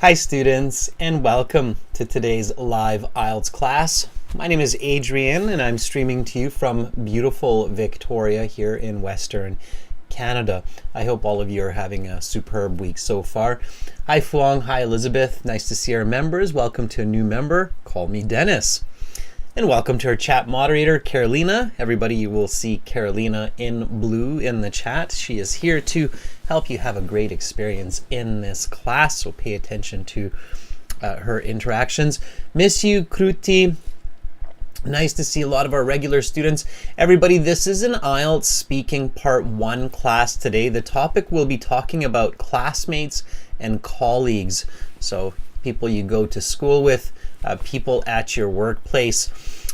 Hi students, and welcome to today's live IELTS class. My name is Adrian and I'm streaming to you from beautiful Victoria here in Western Canada. I hope all of you are having a superb week so far. Hi Fuang, hi Elizabeth, nice to see our members. Welcome to a new member, call me Dennis. And welcome to our chat moderator, Carolina. Everybody, you will see Carolina in blue in the chat. She is here to help you have a great experience in this class, so pay attention to her interactions. Miss you, Kruti. Nice to see a lot of our regular students. Everybody, this is an IELTS Speaking Part 1 class today. The topic we'll be talking about classmates and colleagues. So people you go to school with, people at your workplace.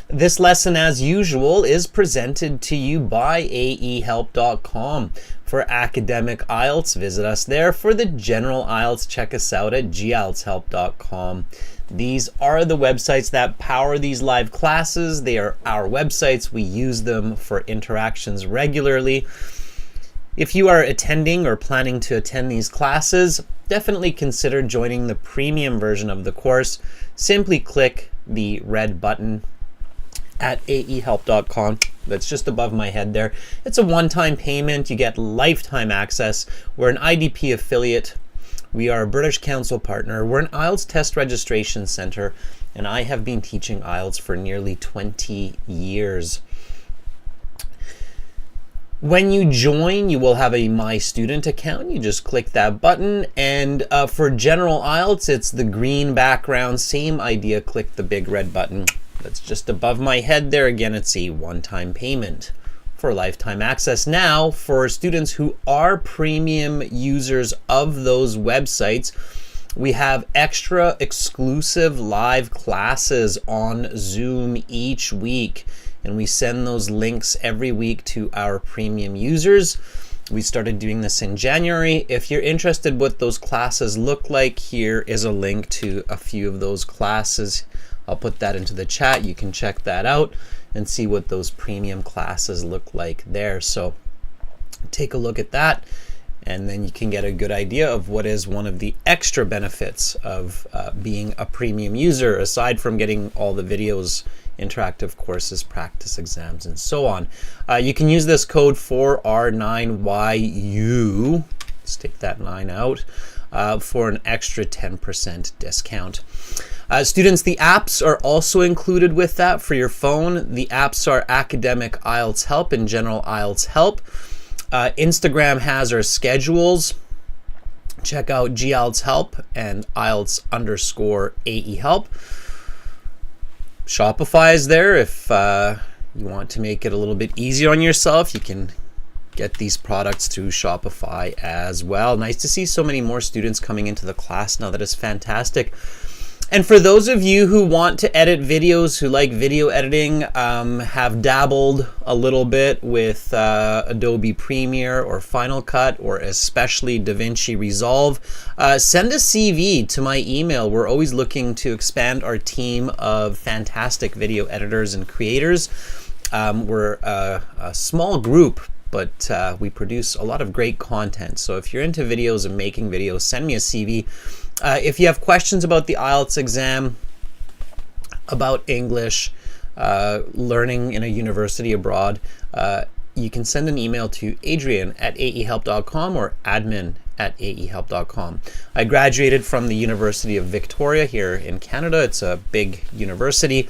This lesson, as usual, is presented to you by aehelp.com. For academic IELTS, visit us there. For the general IELTS, check us out at gieltshelp.com. These are the websites that power these live classes. They are our websites. We use them for interactions regularly. If you are attending or planning to attend these classes, definitely consider joining the premium version of the course. Simply click the red button at aehelp.com. That's just above my head there. It's a one-time payment. You get lifetime access. We're an IDP affiliate. We are a British Council partner. We're an IELTS test registration center, and I have been teaching IELTS for nearly 20 years. When you join, you will have a My Student account. You just click that button. And for general IELTS, it's the green background. Same idea. Click the big red button. That's just above my head there. Again, it's a one-time payment for lifetime access. Now, for students who are premium users of those websites, we have extra exclusive live classes on Zoom each week. And we send those links every week to our premium users. We started doing this in January. If you're interested what those classes look like, here is a link to a few of those classes. I'll put that into the chat. You can check that out and see what those premium classes look like there. So take a look at that, and then you can get a good idea of what is one of the extra benefits of being a premium user, aside from getting all the videos, interactive courses, practice exams, and so on. You can use this code 4R9YU, let's take that 9 out, for an extra 10% discount. Students, the apps are also included with that for your phone. The apps are Academic IELTS Help and General IELTS Help. Instagram has our schedules. Check out GIELTS Help and IELTS_AE Help. Shopify is there. If you want to make it a little bit easier on yourself, you can get these products through Shopify as well. Nice to see so many more students coming into the class now. That is fantastic. And for those of you who want to edit videos, who like video editing, have dabbled a little bit with Adobe Premiere or Final Cut, or especially DaVinci Resolve, send a CV to my email. We're always looking to expand our team of fantastic video editors and creators. We're a small group, but we produce a lot of great content. So if you're into videos and making videos, send me a CV. If you have questions about the IELTS exam, about English, learning in a university abroad, you can send an email to adrian@aehelp.com or admin@aehelp.com. I graduated from the University of Victoria here in Canada. It's a big university,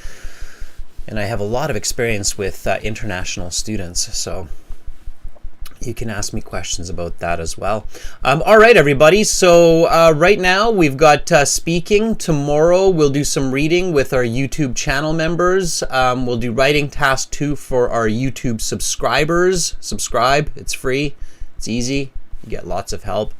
and I have a lot of experience with international students. So you can ask me questions about that as well. All right, everybody. So right now we've got speaking. Tomorrow we'll do some reading with our YouTube channel members. We'll do writing task 2 for our YouTube subscribers. Subscribe. It's free. It's easy. You get lots of help.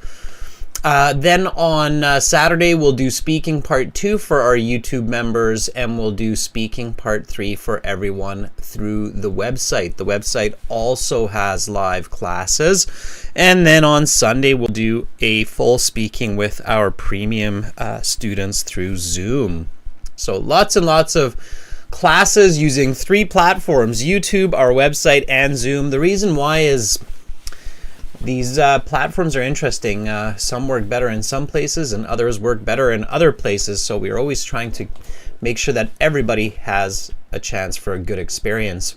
Then on Saturday, we'll do speaking part 2 for our YouTube members, and we'll do speaking part 3 for everyone through the website. The website also has live classes. And then on Sunday, we'll do a full speaking with our premium students through Zoom. So lots and lots of classes using 3 platforms: YouTube, our website, and Zoom. The reason why is these platforms are interesting. Some work better in some places and others work better in other places. So we're always trying to make sure that everybody has a chance for a good experience.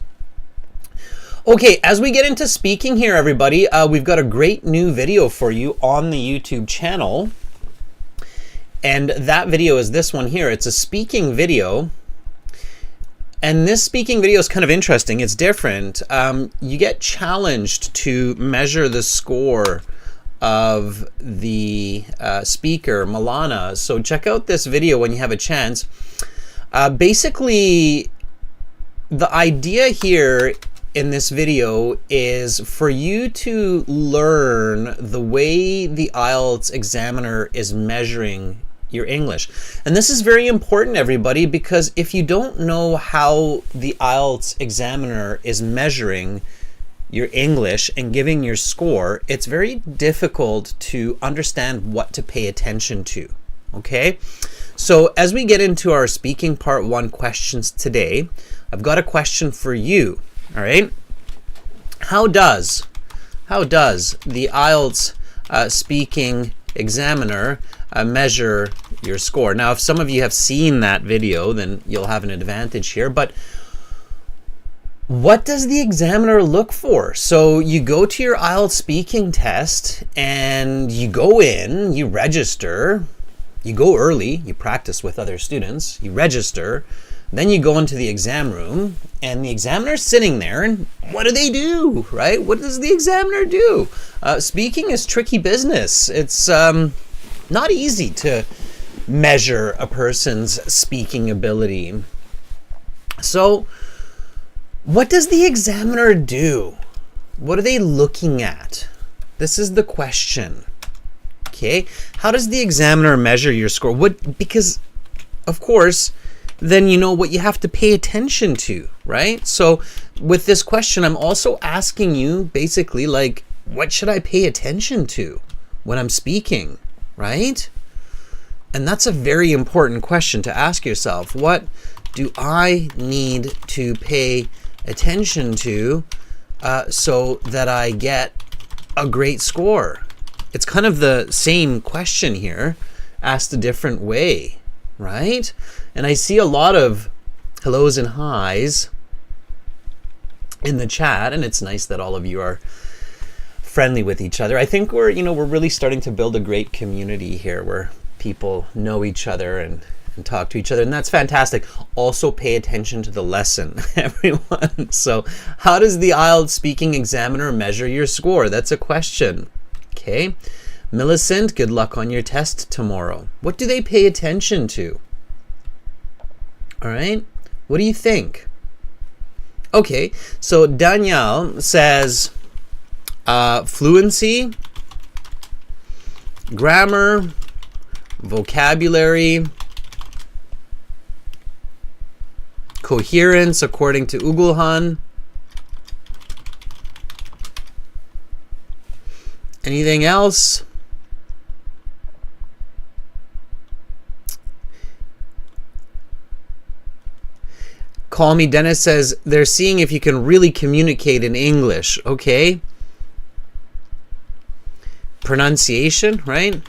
Okay, as we get into speaking here, everybody, we've got a great new video for you on the YouTube channel. And that video is this one here. It's a speaking video. And this speaking video is kind of interesting. It's different. You get challenged to measure the score of the speaker, Milana. So check out this video when you have a chance. Basically, the idea here in this video is for you to learn the way the IELTS examiner is measuring your English. And this is very important, everybody, because if you don't know how the IELTS examiner is measuring your English and giving your score, it's very difficult to understand what to pay attention to. Okay? So as we get into our speaking part 1 questions today, I've got a question for you. All right? How does the IELTS speaking examiner measure your score? Now, if some of you have seen that video, then you'll have an advantage here. But what does the examiner look for? So you go to your IELTS speaking test and you go in, you register, you go early, you practice with other students, you register, then you go into the exam room and the examiner's sitting there, and what do they do, right? What does the examiner do? Speaking is tricky business. It's not easy to measure a person's speaking ability. So what does the examiner do? What are they looking at? This is the question. Okay, how does the examiner measure your score? Because of course, then you know what you have to pay attention to, right? So with this question, I'm also asking you basically, like, what should I pay attention to when I'm speaking, right? And that's a very important question to ask yourself. What do I need to pay attention to so that I get a great score? It's kind of the same question here, asked a different way, right? And I see a lot of hellos and highs in the chat, and it's nice that all of you are friendly with each other. I think we're really starting to build a great community here where people know each other and talk to each other, and that's fantastic. Also pay attention to the lesson, everyone. So how does the IELTS speaking examiner measure your score? That's a question. Okay. Millicent, good luck on your test tomorrow. What do they pay attention to? All right. What do you think? Okay. So Danielle says fluency, grammar, vocabulary, coherence according to Ugulhan. Anything else? Call Me Dennis says they're seeing if you can really communicate in English. Okay. Pronunciation, right?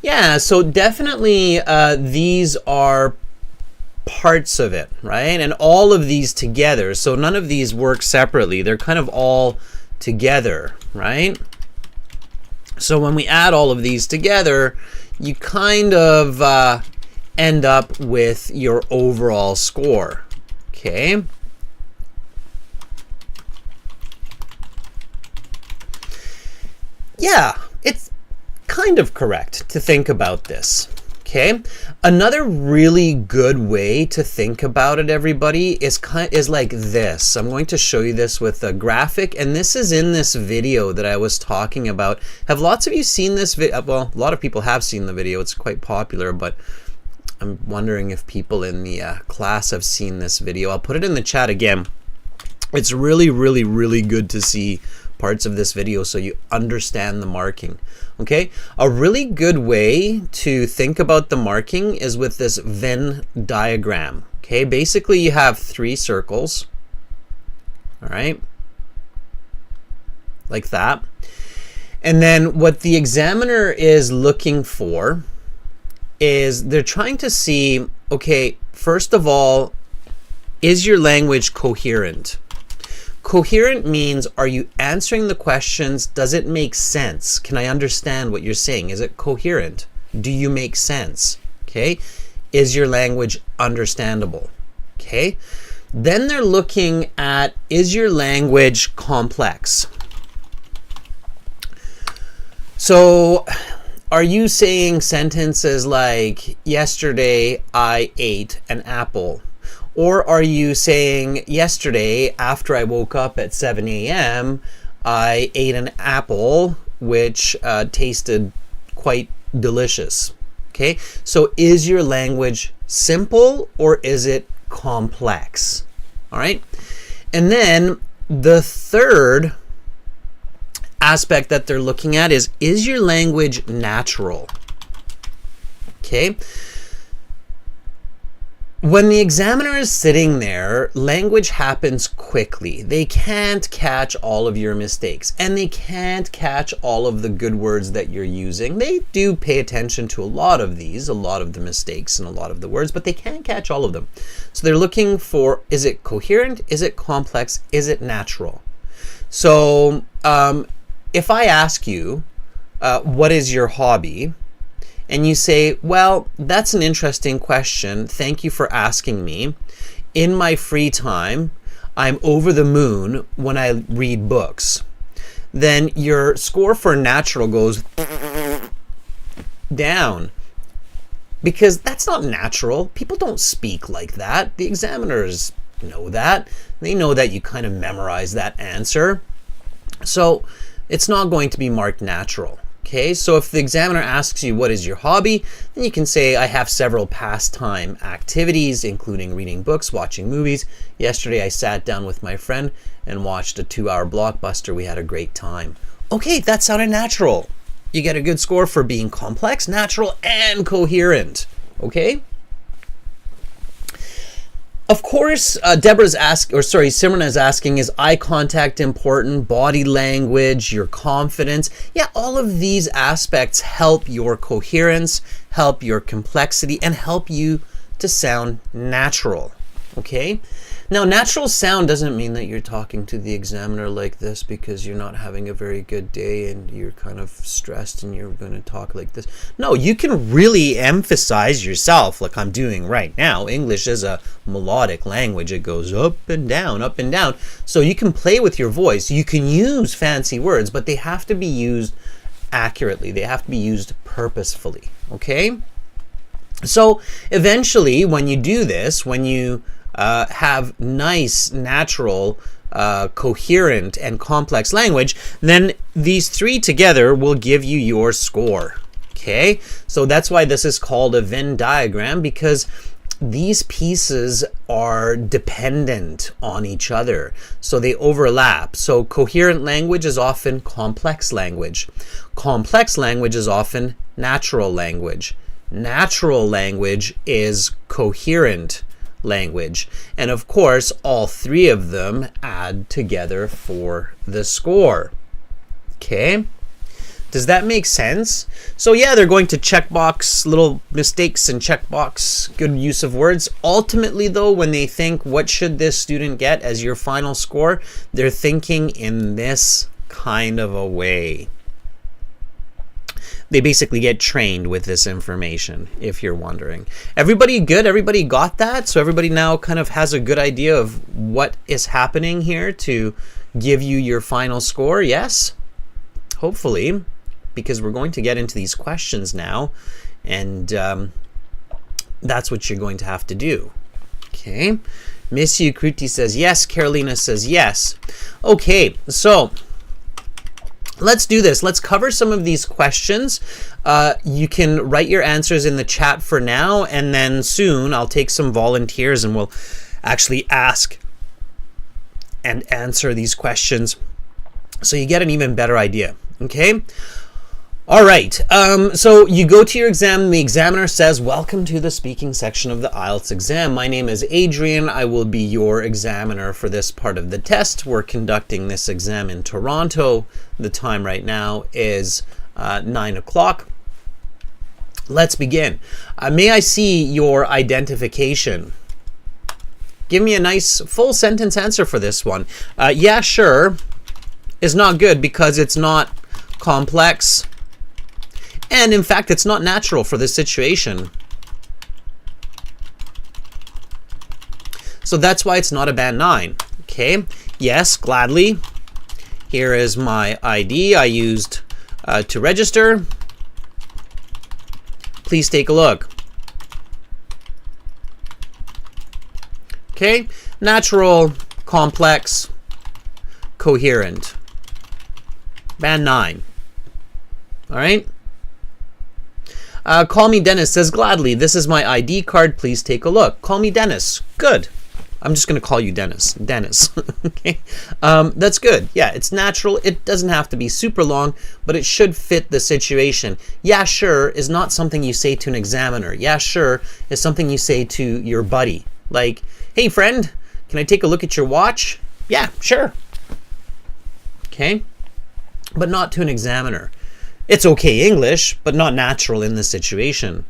Yeah, so definitely these are parts of it, right? And all of these together. So none of these work separately. They're kind of all together, right? So when we add all of these together, you kind of end up with your overall score. Okay. Yeah, it's kind of correct to think about this. Okay. Another really good way to think about it, everybody, is like this. I'm going to show you this with a graphic, and this is in this video that I was talking about. Have lots of you seen this video? Well, a lot of people have seen the video. It's quite popular, but I'm wondering if people in the class have seen this video. I'll put it in the chat again. It's really, really, really good to see parts of this video so you understand the marking. Okay, a really good way to think about the marking is with this Venn diagram. Okay, basically you have 3 circles. All right, like that. And then what the examiner is looking for is they're trying to see, okay, first of all, is your language coherent? Coherent means, are you answering the questions? Does it make sense? Can I understand what you're saying? Is it coherent? Do you make sense? Okay. Is your language understandable? Okay. Then they're looking at, is your language complex? So are you saying sentences like, yesterday I ate an apple? Or are you saying, yesterday after I woke up at 7 a.m., I ate an apple which tasted quite delicious? Okay, so is your language simple or is it complex? All right, and then the third aspect that they're looking at is your language natural? Okay. When the examiner is sitting there, language happens quickly. They can't catch all of your mistakes, and they can't catch all of the good words that you're using. They do pay attention to a lot of the mistakes and a lot of the words, but they can't catch all of them. So they're looking for, is it coherent? Is it complex? Is it natural? So if I ask you, what is your hobby? And you say, well, that's an interesting question. Thank you for asking me. In my free time, I'm over the moon when I read books. Then your score for natural goes down. Because that's not natural. People don't speak like that. The examiners know that. They know that you kind of memorize that answer. So it's not going to be marked natural. Okay, so if the examiner asks you, what is your hobby? Then you can say, I have several pastime activities, including reading books, watching movies. Yesterday, I sat down with my friend and watched a 2-hour blockbuster. We had a great time. Okay, that sounded natural. You get a good score for being complex, natural, and coherent. Okay? Of course, Simran is asking, is eye contact important? Body language, your confidence? Yeah, all of these aspects help your coherence, help your complexity, and help you to sound natural. Okay? Now, natural sound doesn't mean that you're talking to the examiner like this because you're not having a very good day and you're kind of stressed and you're going to talk like this. No, you can really emphasize yourself like I'm doing right now. English is a melodic language. It goes up and down, up and down. So you can play with your voice. You can use fancy words, but they have to be used accurately. They have to be used purposefully. Okay? So eventually, when you do this, when you have nice, natural, coherent, and complex language, then these three together will give you your score. Okay, so that's why this is called a Venn diagram, because these pieces are dependent on each other, so they overlap. So coherent language is often complex language. Complex language is often natural language. Natural language is coherent language. And of course, all three of them add together for the score. Okay? Does that make sense? So yeah, they're going to checkbox little mistakes and checkbox good use of words. Ultimately though, when they think what should this student get as your final score, they're thinking in this kind of a way. They basically get trained with this information, if you're wondering. Everybody good? Everybody got that? So everybody now kind of has a good idea of what is happening here to give you your final score? Yes? Hopefully, because we're going to get into these questions now, and that's what you're going to have to do. Okay? Miss You Kruti says yes. Carolina says yes. Okay, so let's do this. Let's cover some of these questions. You can write your answers in the chat for now, and then soon I'll take some volunteers and we'll actually ask and answer these questions so you get an even better idea. Okay? All right, so you go to your exam, and the examiner says, welcome to the speaking section of the IELTS exam. My name is Adrian. I will be your examiner for this part of the test. We're conducting this exam in Toronto. The time right now is 9 o'clock. Let's begin. May I see your identification? Give me a nice full sentence answer for this one. Yeah, sure is not good because it's not complex. And in fact, it's not natural for this situation. So that's why it's not a band 9. Okay, yes, gladly. Here is my ID I used to register. Please take a look. Okay, natural, complex, coherent. Band 9. All right. Call me Dennis says, gladly. This is my ID card. Please take a look. Call me Dennis. Good. I'm just going to call you Dennis. Dennis. Okay. That's good. Yeah, it's natural. It doesn't have to be super long, but it should fit the situation. Yeah, sure is not something you say to an examiner. Yeah, sure is something you say to your buddy. Like, hey, friend, can I take a look at your watch? Yeah, sure. Okay. But not to an examiner. It's okay English, but not natural in this situation.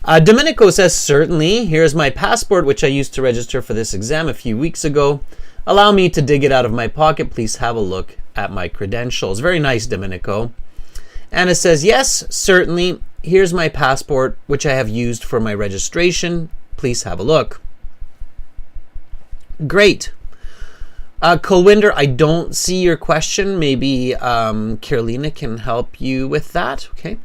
Domenico says, certainly. Here's my passport, which I used to register for this exam a few weeks ago. Allow me to dig it out of my pocket. Please have a look at my credentials. Very nice, Domenico. Anna says, yes, certainly. Here's my passport, which I have used for my registration. Please have a look. Great. Kulwinder, I don't see your question. Maybe Carolina can help you with that. Okay.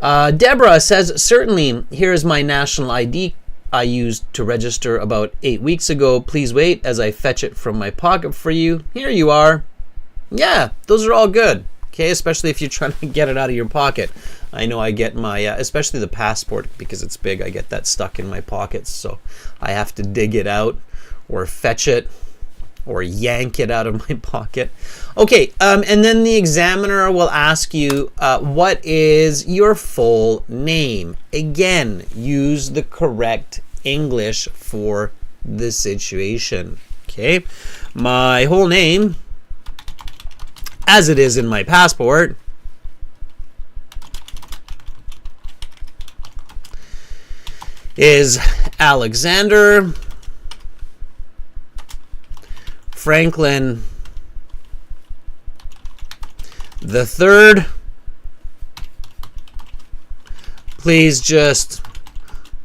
Deborah says, certainly, here's my national ID I used to register about 8 weeks ago. Please wait as I fetch it from my pocket for you. Here you are. Yeah, those are all good. Okay, especially if you're trying to get it out of your pocket. I know I get my, especially the passport, because it's big, I get that stuck in my pockets. So I have to dig it out or fetch it or yank it out of my pocket. Okay, and then the examiner will ask you, what is your full name? Again, use the correct English for the situation. Okay, my whole name, as it is in my passport, is Alexander Franklin the third. Please just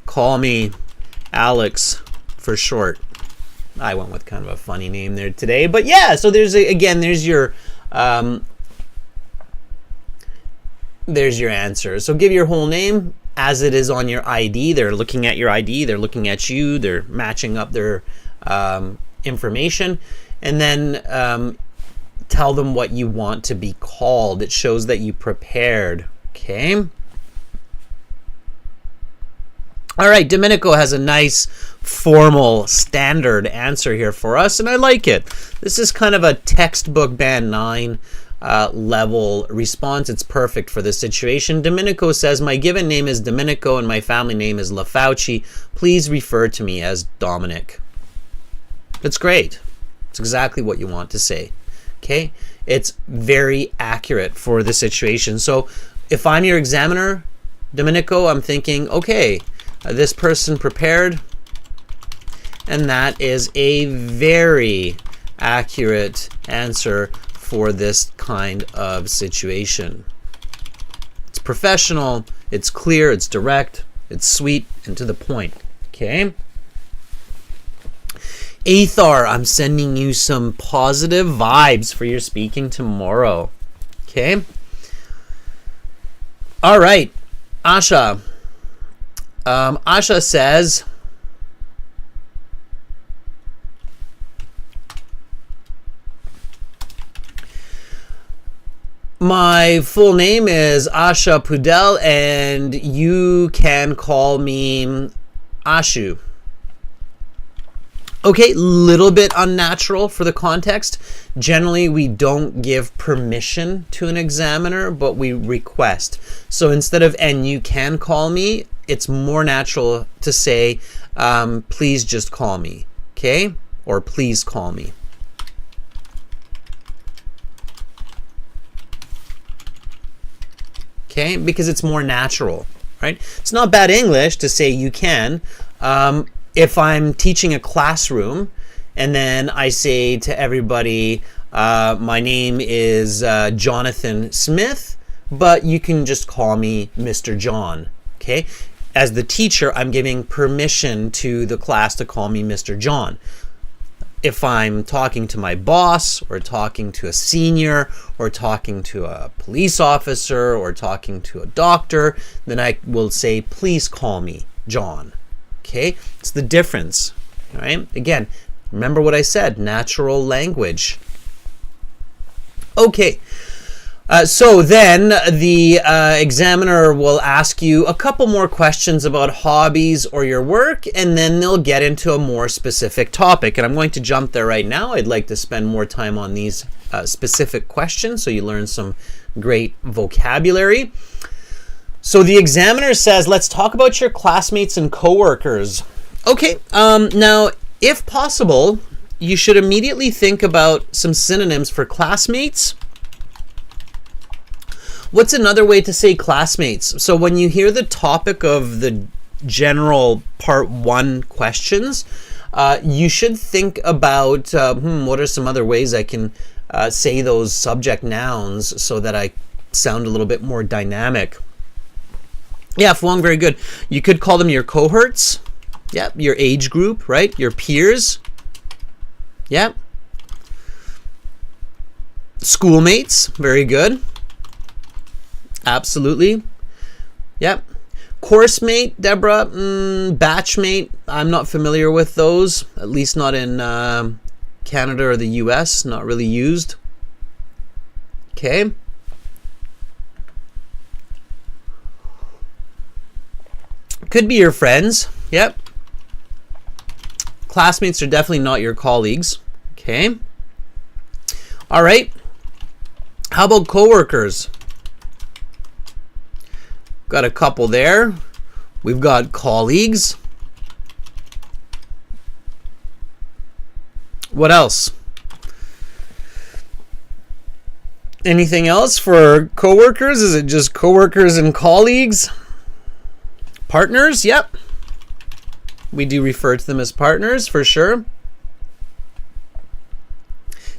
call me Alex for short. I went with kind of a funny name there today, but yeah. So there's there's your answer. So give your whole name as it is on your ID. They're looking at your ID. They're looking at you. They're matching up their information, and then tell them what you want to be called. It shows that you prepared. Okay. All right, Domenico has a nice formal standard answer here for us, and I like it. This is kind of a textbook band 9 level response. It's perfect for this situation. Domenico says, my given name is Domenico and my family name is LaFauci. Please refer to me as Dominic. That's great. It's exactly what you want to say. Okay, it's very accurate for the situation. So if I'm your examiner, Domenico, I'm thinking, okay, this person prepared, and that is a very accurate answer for this kind of situation. It's professional, it's clear, it's direct, it's sweet, and to the point. Okay. Athar, I'm sending you some positive vibes for your speaking tomorrow. Okay? All right. Asha. Asha says, my full name is Asha Pudel, and you can call me Ashu. Okay, little bit unnatural for the context. Generally, we don't give permission to an examiner, but we request. So instead of "and you can call me," it's more natural to say, "please just call me," okay? Or "please call me." Okay, because it's more natural, right? It's not bad English to say "you can." If I'm teaching a classroom and then I say to everybody, my name is Jonathan Smith, but you can just call me Mr. John, okay? As the teacher, I'm giving permission to the class to call me Mr. John. If I'm talking to my boss or talking to a senior or talking to a police officer or talking to a doctor, then I will say, please call me John. Okay, it's the difference, right? Again, remember what I said, natural language. Okay, so then the examiner will ask you a couple more questions about hobbies or your work, and then they'll get into a more specific topic. And I'm going to jump there right now. I'd like to spend more time on these specific questions so you learn some great vocabulary. So the examiner says, let's talk about your classmates and coworkers. Okay, now, if possible, you should immediately think about some synonyms for classmates. What's another way to say classmates? So when you hear the topic of the general part 1 questions, you should think about, what are some other ways I can say those subject nouns so that I sound a little bit more dynamic. Yeah, Fuang, very good. You could call them your cohorts. Yeah, your age group, right? Your peers. Yeah. Schoolmates, very good. Absolutely. Yep. Course mate, Deborah. Batchmate, I'm not familiar with those, at least not in Canada or the US, not really used. Okay. Could be your friends. Yep. Classmates are definitely not your colleagues. Okay. All right. How about coworkers? Got a couple there. We've got colleagues. What else? Anything else for coworkers? Is it just coworkers and colleagues? Partners? Yep. We do refer to them as partners for sure.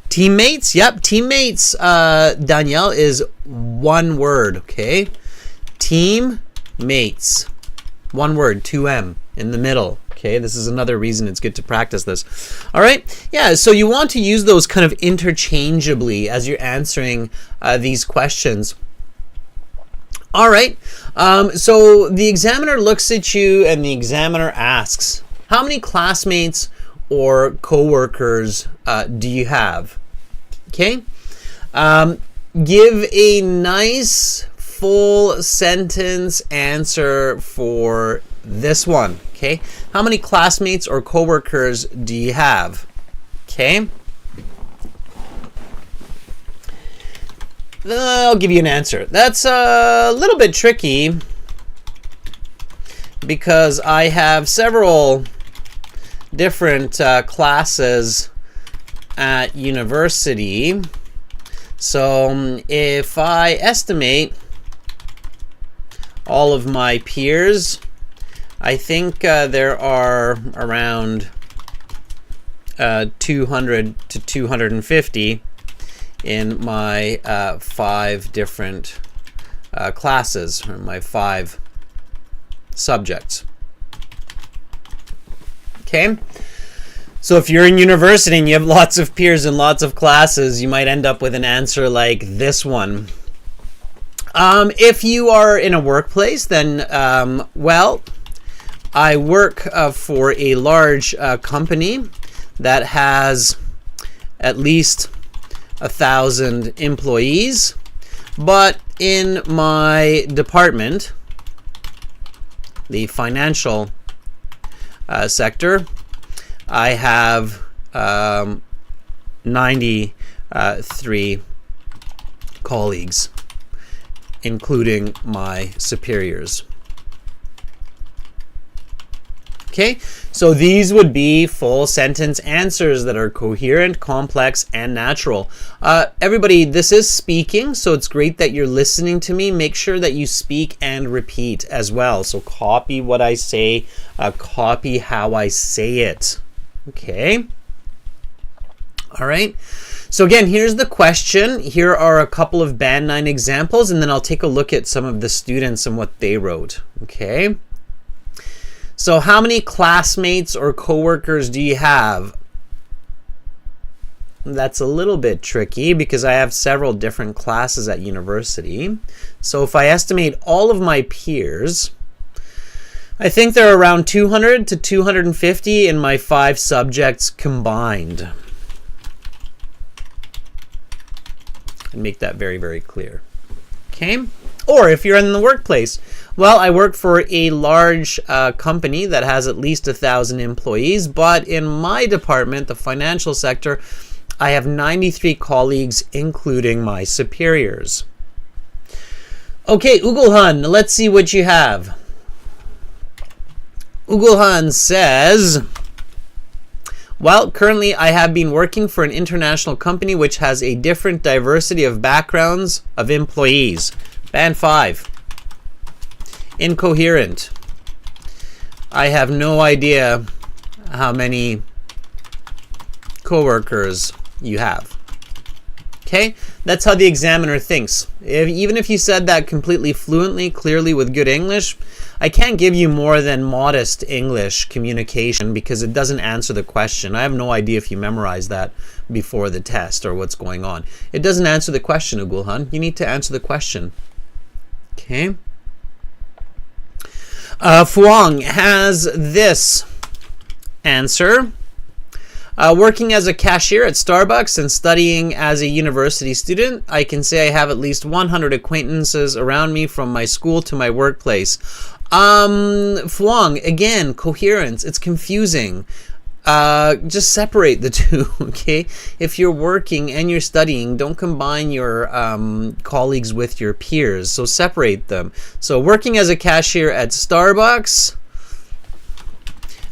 Teammates? Yep. Teammates, Danielle, is one word, okay? Teammates. One word, 2M in the middle. Okay, this is another reason it's good to practice this. All right, yeah, so you want to use those kind of interchangeably as you're answering these questions. All right, so the examiner looks at you and the examiner asks, how many classmates or coworkers do you have? Okay, give a nice full sentence answer for this one. Okay, how many classmates or coworkers do you have? Okay, I'll give you an answer. That's a little bit tricky because I have several different classes at university. So if I estimate all of my peers, I think there are around 200 to 250 in my 5 different classes, or my 5 subjects. Okay, so if you're in university and you have lots of peers and lots of classes, you might end up with an answer like this one. If you are in a workplace, then, well, I work for a large company that has at least 1,000 employees, but in my department, the financial sector, I have 93 colleagues, including my superiors. Okay, so these would be full sentence answers that are coherent, complex, and natural. Everybody, this is speaking, so it's great that you're listening to me. Make sure that you speak and repeat as well. So copy what I say, copy how I say it. Okay. All right. So again, here's the question. Here are a couple of Band 9 examples, and then I'll take a look at some of the students and what they wrote. Okay. So how many classmates or coworkers do you have? That's a little bit tricky because I have several different classes at university. So if I estimate all of my peers, I think there are around 200 to 250 in my 5 subjects combined. And make that very, very clear. Okay? Or if you're in the workplace, well, I work for a large company that has at least 1,000 employees, but in my department, the financial sector, I have 93 colleagues, including my superiors. Okay, Ugulhan, let's see what you have. Ugulhan says, well, currently I have been working for an international company which has a different diversity of backgrounds of employees. Band 5. Incoherent. I have no idea how many coworkers you have. Okay? That's how the examiner thinks. Even if you said that completely fluently, clearly with good English, I can't give you more than modest English communication because it doesn't answer the question. I have no idea if you memorized that before the test or what's going on. It doesn't answer the question, Ugulhan. You need to answer the question. Okay? Fuang has this answer. Working as a cashier at Starbucks and studying as a university student, I can say I have at least 100 acquaintances around me from my school to my workplace. Fuang, again, coherence. It's confusing. Just separate the two, okay? If you're working and you're studying, don't combine your colleagues with your peers. So separate them. So working as a cashier at Starbucks,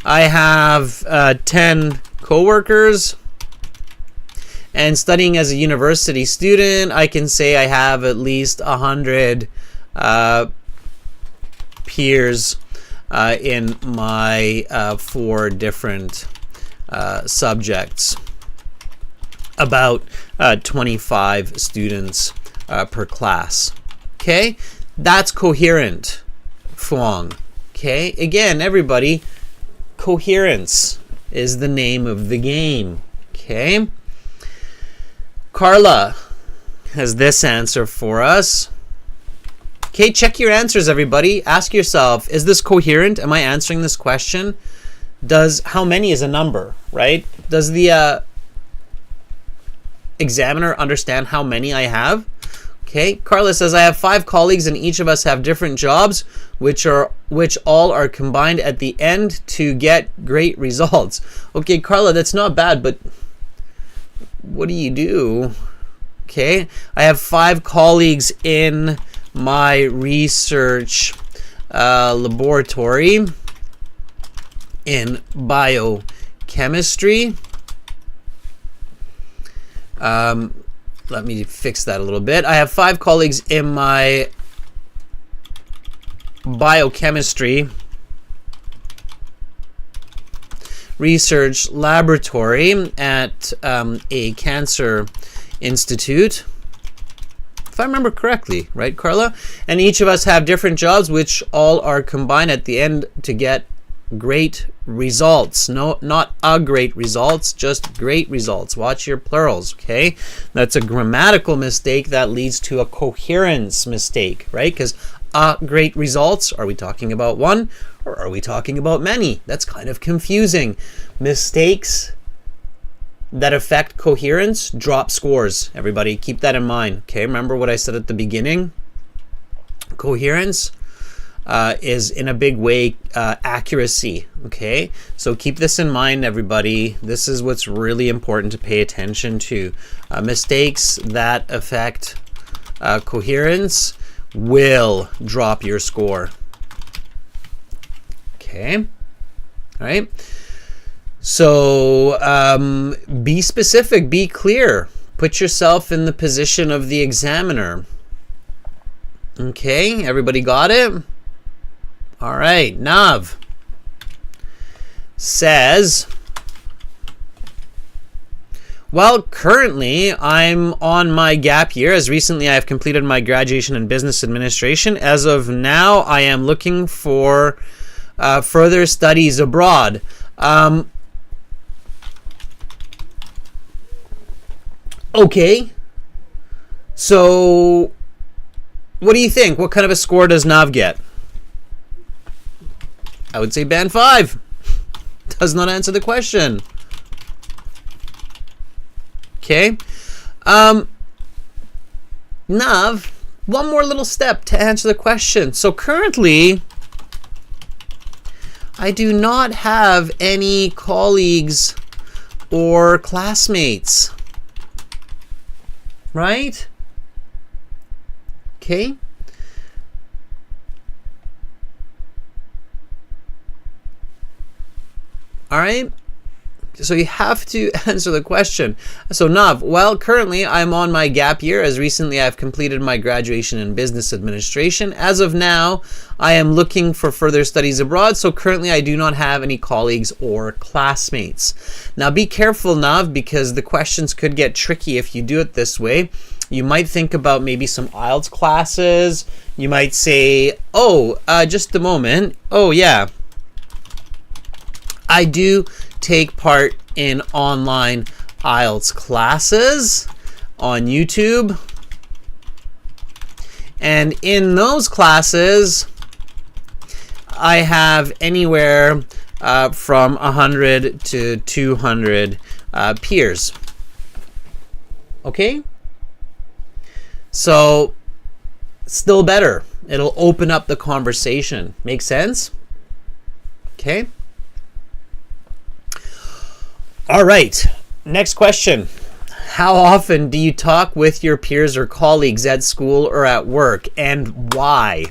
I have 10 coworkers. And studying as a university student, I can say I have at least 100 peers in my 4 different subjects. About 25 students per class. Okay? That's coherent, Fuang. Okay? Again, everybody, coherence is the name of the game. Okay? Carla has this answer for us. Okay, check your answers, everybody. Ask yourself, is this coherent? Am I answering this question? How many is a number, right? Does the examiner understand how many I have? Okay, Carla says, I have 5 colleagues and each of us have different jobs, which all are combined at the end to get great results. Okay, Carla, that's not bad, but what do you do? Okay, I have 5 colleagues in my research laboratory in biochemistry. Let me fix that a little bit. I have 5 colleagues in my biochemistry research laboratory at a cancer institute. If I remember correctly, right, Carla? And each of us have different jobs, which all are combined at the end to get great results. No, not a great results, just great results. Watch your plurals, okay? That's a grammatical mistake that leads to a coherence mistake, right? Because great results, are we talking about one or are we talking about many? That's kind of confusing. Mistakes that affect coherence drop scores. Everybody, keep that in mind. Okay, remember what I said at the beginning? Coherence is in a big way accuracy. Okay, so keep this in mind, everybody. This is what's really important to pay attention to. Mistakes that affect coherence will drop your score. Okay, all right. So be specific, be clear. Put yourself in the position of the examiner. Okay, everybody got it? All right, Nav says, well, currently I'm on my gap year, as recently I have completed my graduation in business administration. As of now, I am looking for further studies abroad. Okay, so what do you think? What kind of a score does Nav get? I would say band 5. Does not answer the question. Okay. Nav, one more little step to answer the question. So currently, I do not have any colleagues or classmates. Right? Okay. All right. So you have to answer the question. So Nav, well, currently I'm on my gap year, as recently I've completed my graduation in business administration. As of now, I am looking for further studies abroad. So currently I do not have any colleagues or classmates. Now be careful, Nav, because the questions could get tricky if you do it this way. You might think about maybe some IELTS classes. You might say, oh, just a moment. Oh yeah, I do take part in online IELTS classes on YouTube. And in those classes, I have anywhere from 100 to 200 peers. Okay? So, still better. It'll open up the conversation. Make sense? Okay? All right, next question. How often do you talk with your peers or colleagues at school or at work, and why?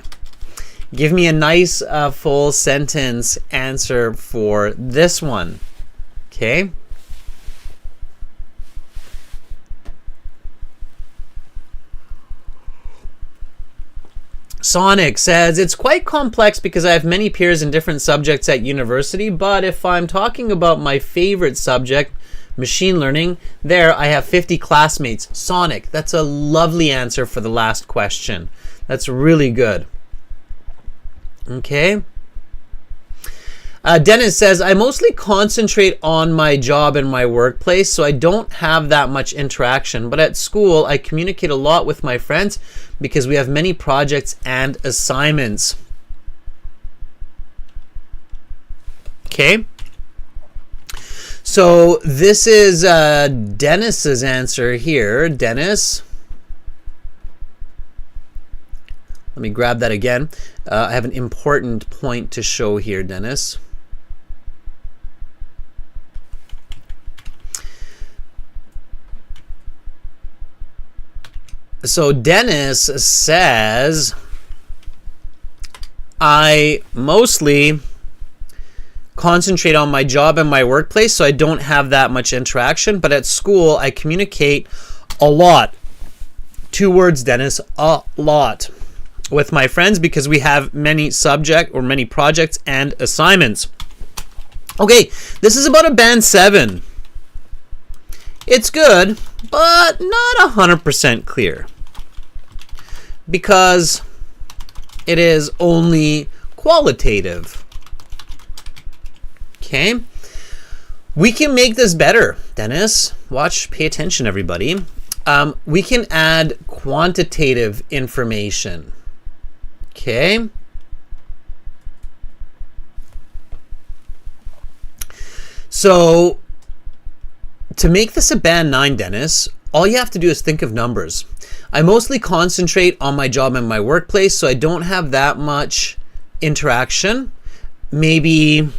Give me a nice full sentence answer for this one. Okay? Sonic says, it's quite complex because I have many peers in different subjects at university, but if I'm talking about my favorite subject, machine learning, there I have 50 classmates. Sonic, that's a lovely answer for the last question. That's really good. Okay. Dennis says, I mostly concentrate on my job and my workplace, so I don't have that much interaction. But at school, I communicate a lot with my friends because we have many projects and assignments. Okay. So this is Dennis's answer here. Dennis. Let me grab that again. I have an important point to show here, Dennis. So Dennis says, I mostly concentrate on my job and my workplace, so I don't have that much interaction. But at school, I communicate a lot. 2 words, Dennis, a lot. With my friends because we have many projects and assignments. Okay, this is about a band 7. It's good, but not 100% clear because it is only qualitative. Okay, we can make this better, Dennis. Watch, pay attention, everybody. We can add quantitative information. Okay. So to make this a band 9, Dennis, all you have to do is think of numbers. I mostly concentrate on my job and my workplace, so I don't have that much interaction, maybe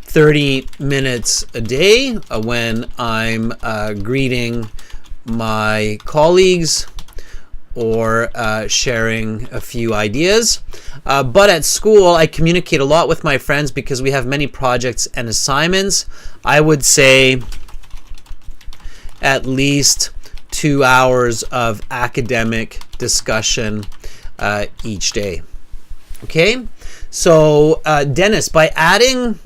30 minutes a day when I'm greeting my colleagues or sharing a few ideas. But at school, I communicate a lot with my friends because we have many projects and assignments. I would say at least 2 hours of academic discussion each day. Okay, so Dennis, by adding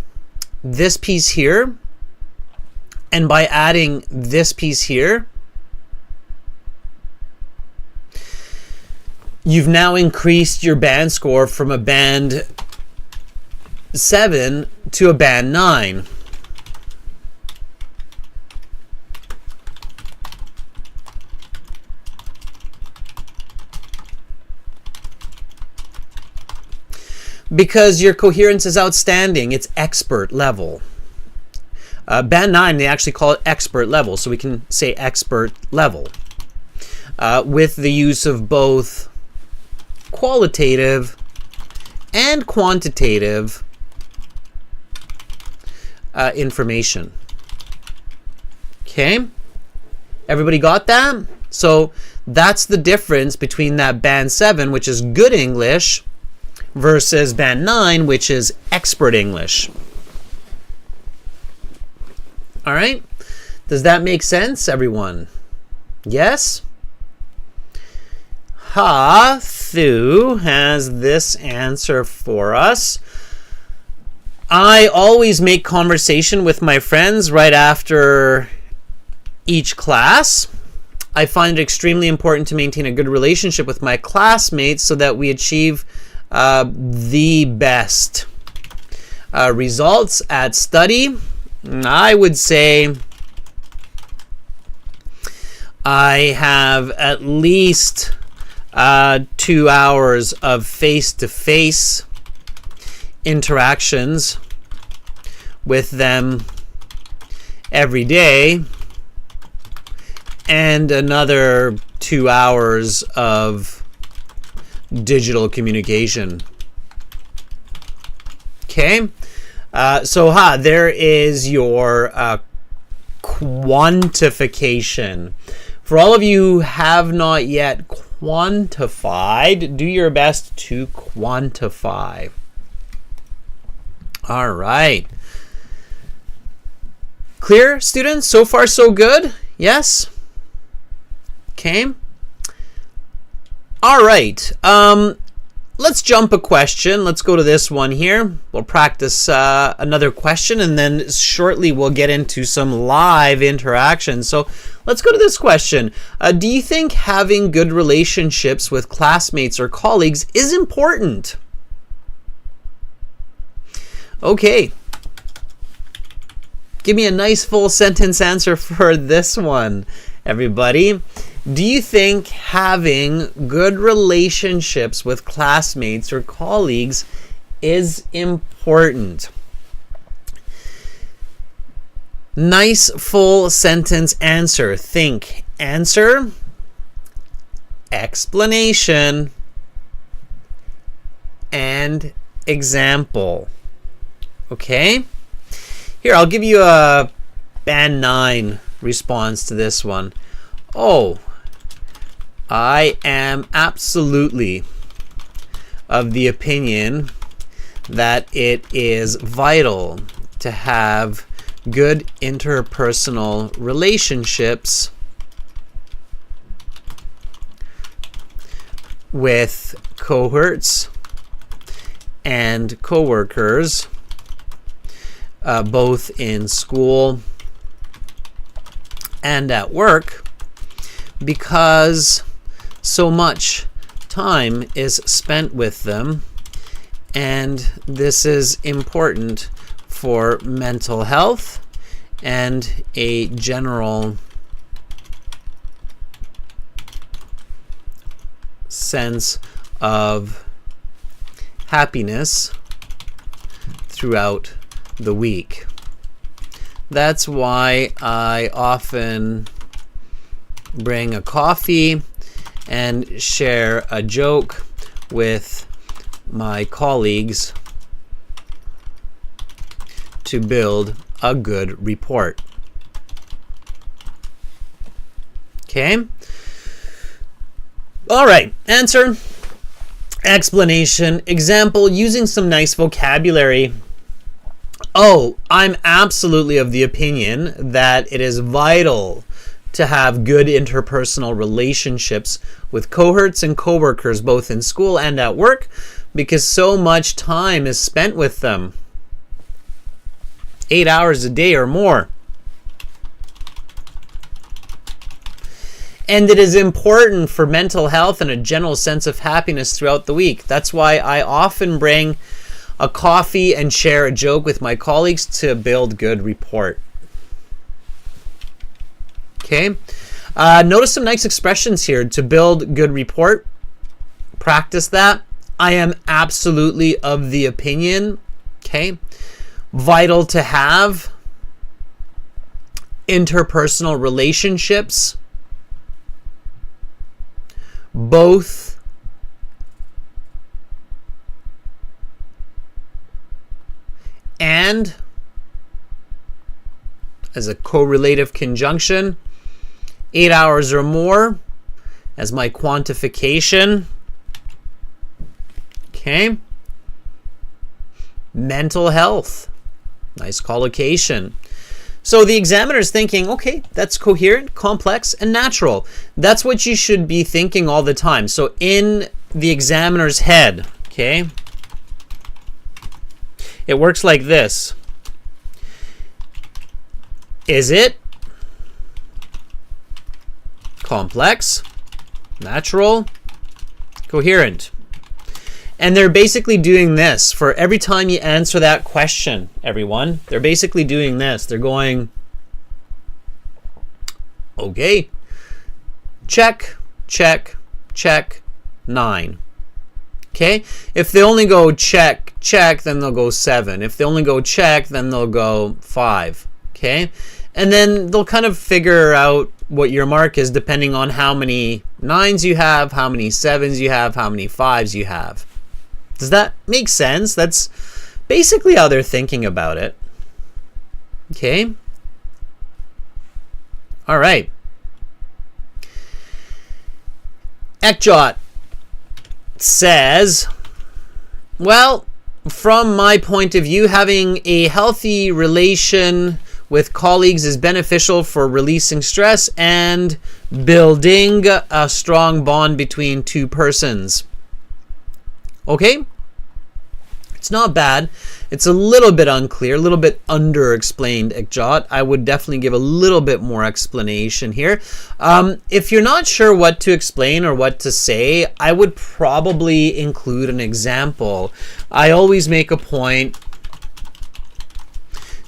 this piece here and by adding this piece here, you've now increased your band score from a band 7 to a band 9. Because your coherence is outstanding. It's expert level. Band 9, they actually call it expert level, so we can say expert level. With the use of both qualitative and quantitative information. Okay? Everybody got that? So that's the difference between that band 7, which is good English, versus band 9, which is expert English. All right? Does that make sense, everyone? Yes? Ha-thu has this answer for us. I always make conversation with my friends right after each class. I find it extremely important to maintain a good relationship with my classmates so that we achieve the best results at study. I would say I have at least 2 hours of face-to-face interactions with them every day, and another 2 hours of digital communication. Okay, so there is your quantification. For all of you who have not yet quantified, do your best to quantify. All right. Clear, students? So far, so good? Yes? Okay. All right. Let's jump a question. Let's go to this one here. We'll practice another question, and then shortly we'll get into some live interaction. So let's go to this question. Do you think having good relationships with classmates or colleagues is important? Okay. Give me a nice full sentence answer for this one, everybody. Do you think having good relationships with classmates or colleagues is important? Nice full sentence answer. Think answer, explanation, and example. Okay? Here, I'll give you a band 9 response to this one. Oh, I am absolutely of the opinion that it is vital to have good interpersonal relationships with cohorts and coworkers, both in school and at work, because so much time is spent with them, and this is important for mental health and a general sense of happiness throughout the week. That's why I often bring a coffee and share a joke with my colleagues to build a good report. Okay. All right. Answer, explanation, example, using some nice vocabulary. Oh, I'm absolutely of the opinion that it is vital to have good interpersonal relationships with cohorts and coworkers, both in school and at work, because so much time is spent with them. 8 hours a day or more. And it is important for mental health and a general sense of happiness throughout the week. That's why I often bring a coffee and share a joke with my colleagues to build good rapport. Okay. Notice some nice expressions here. To build good rapport. Practice that. I am absolutely of the opinion. Okay. Vital to have interpersonal relationships, both and as a correlative conjunction, 8 hours or more as my quantification. Okay. Mental health. Nice collocation. So the examiner is thinking, okay, that's coherent, complex, and natural. That's what you should be thinking all the time. So in the examiner's head, okay, it works like this. Is it complex, natural, coherent? And they're basically doing this for every time you answer that question, everyone. They're basically doing this. They're going, okay, check, check, check, 9. Okay? If they only go check, check, then they'll go 7. If they only go check, then they'll go 5. Okay? And then they'll kind of figure out what your mark is depending on how many 9s you have, how many 7s you have, how many 5s you have. Does that make sense? That's basically how they're thinking about it. Okay. All right. Ekjot says, well, from my point of view, having a healthy relation with colleagues is beneficial for releasing stress and building a strong bond between two persons. Okay? It's not bad. It's a little bit unclear, a little bit under-explained, Ekjot. I would definitely give a little bit more explanation here. If you're not sure what to explain or what to say, I would probably include an example. I always make a point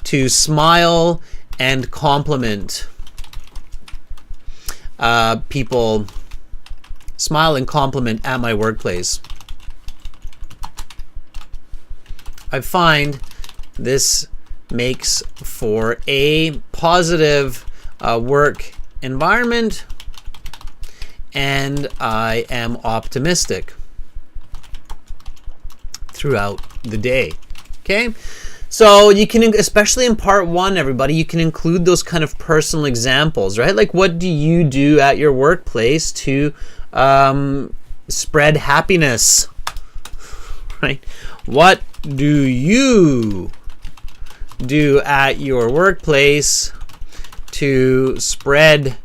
to smile and compliment people. Smile and compliment at my workplace. I find this makes for a positive work environment, and I am optimistic throughout the day. Okay? So you can, especially in part 1, everybody, you can include those kind of personal examples, right? Like, what do you do at your workplace to spread happiness, right? What do you do at your workplace to spread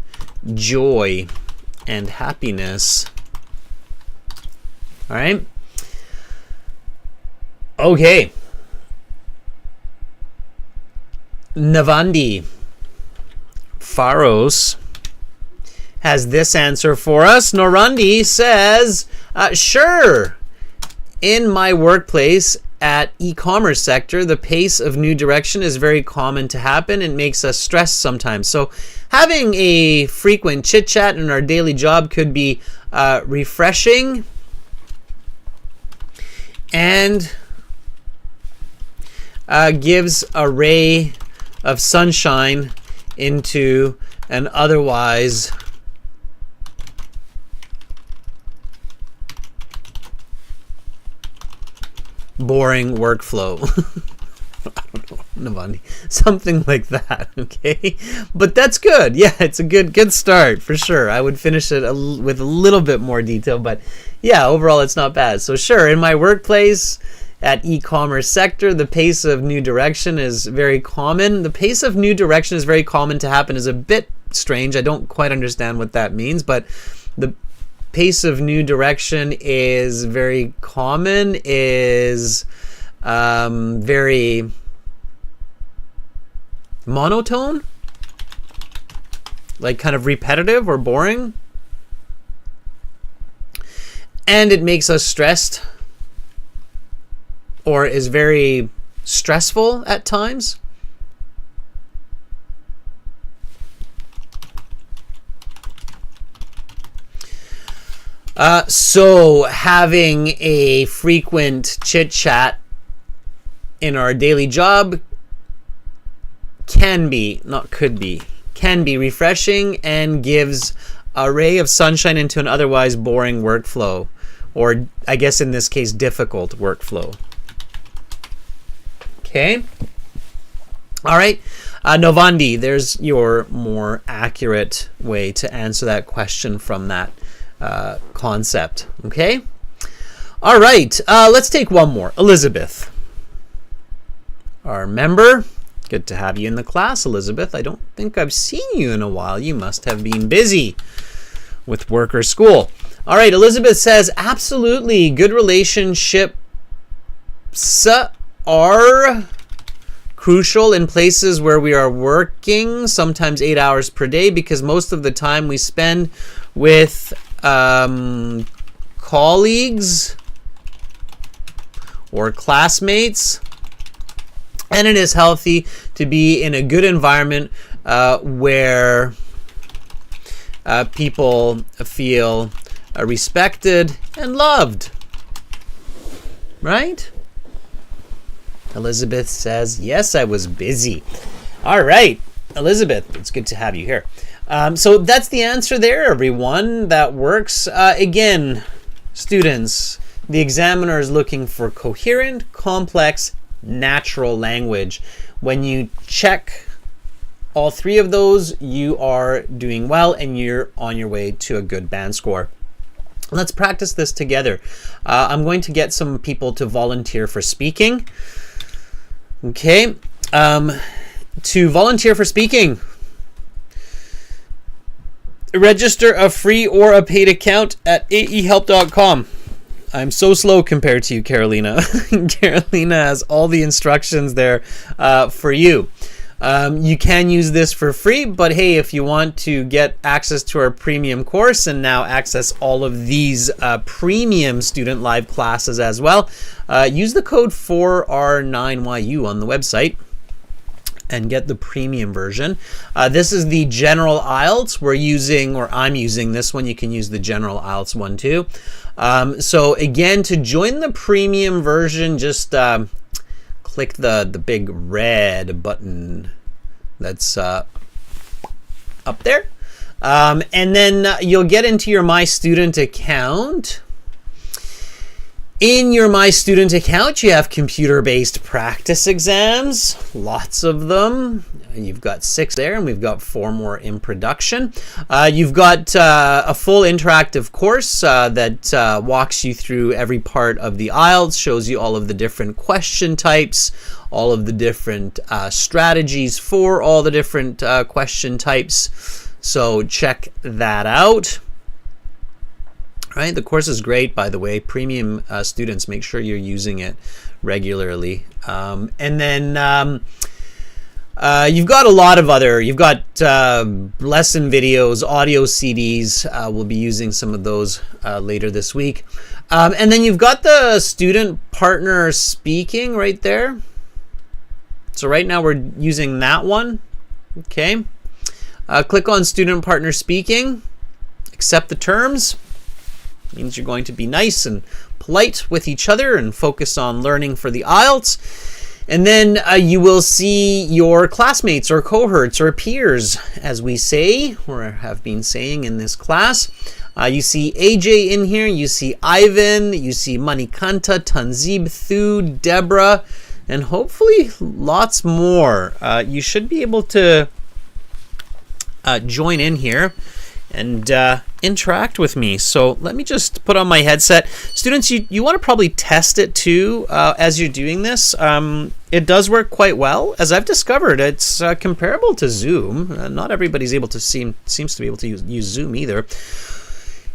joy and happiness? All right. Okay. Navandi Faros has this answer for us. Norandi says, sure. In my workplace at e-commerce sector, the pace of new direction is very common to happen and makes us stressed sometimes. So having a frequent chit-chat in our daily job could be refreshing and gives a ray of sunshine into an otherwise boring workflow. I don't know, Navani, something like that. Okay, but that's good. Yeah, it's a good start for sure. I would finish it with a little bit more detail, but yeah, overall it's not bad. So sure, in my workplace at e-commerce sector, the pace of new direction is very common. The pace of new direction is very common to happen is a bit strange. I don't quite understand what that means, but the pace of new direction is very common, is very monotone, like kind of repetitive or boring, and it makes us stressed or is very stressful at times. So having a frequent chit-chat in our daily job can be refreshing and gives a ray of sunshine into an otherwise boring workflow, or I guess in this case difficult workflow. Okay. All right. Novandi, there's your more accurate way to answer that question from that concept. Okay. All right. Let's take one more. Elizabeth, our member. Good to have you in the class, Elizabeth. I don't think I've seen you in a while. You must have been busy with work or school. All right. Elizabeth says, absolutely. Good relationships are crucial in places where we are working, sometimes 8 hours per day, because most of the time we spend with colleagues or classmates, and it is healthy to be in a good environment where people feel respected and loved, right? Elizabeth says, yes, I was busy. All right, Elizabeth, it's good to have you here. So that's the answer there, everyone. That works. Again, students, the examiner is looking for coherent, complex, natural language. When you check all three of those, you are doing well and you're on your way to a good band score. Let's practice this together. I'm going to get some people to volunteer for speaking. Okay, to volunteer for speaking, register a free or a paid account at aehelp.com. I'm so slow compared to you, Carolina. Carolina has all the instructions there for you. You can use this for free, but hey, if you want to get access to our premium course and now access all of these premium student live classes as well, use the code 4R9YU on the website and get the premium version. This is the general IELTS we're using, or I'm using this one. You can use the general IELTS one too. So again, to join the premium version, just click the big red button that's up there. And then you'll get into your My Student account. In your My Student account, you have computer-based practice exams, lots of them. You've got 6 there, and we've got 4 more in production. You've got a full interactive course that walks you through every part of the IELTS, shows you all of the different question types, all of the different strategies for all the different question types. So check that out. Right, the course is great, by the way. Premium students, make sure you're using it regularly. And then you've got a lot of other, you've got lesson videos, audio CDs. We'll be using some of those later this week. And then you've got the student partner speaking right there. So right now we're using that one. Okay. Click on student partner speaking. Accept the terms. Means you're going to be nice and polite with each other and focus on learning for the IELTS. And then you will see your classmates or cohorts or peers, as we say or have been saying in this class. You see AJ in here. You see Ivan. You see Manikanta, Tanzib, Thu, Deborah, and hopefully lots more. You should be able to join in here and interact with me. So let me just put on my headset. Students, you want to probably test it too as you're doing this. It does work quite well. As I've discovered, it's comparable to Zoom. Not everybody's able to seems to be able to use Zoom either.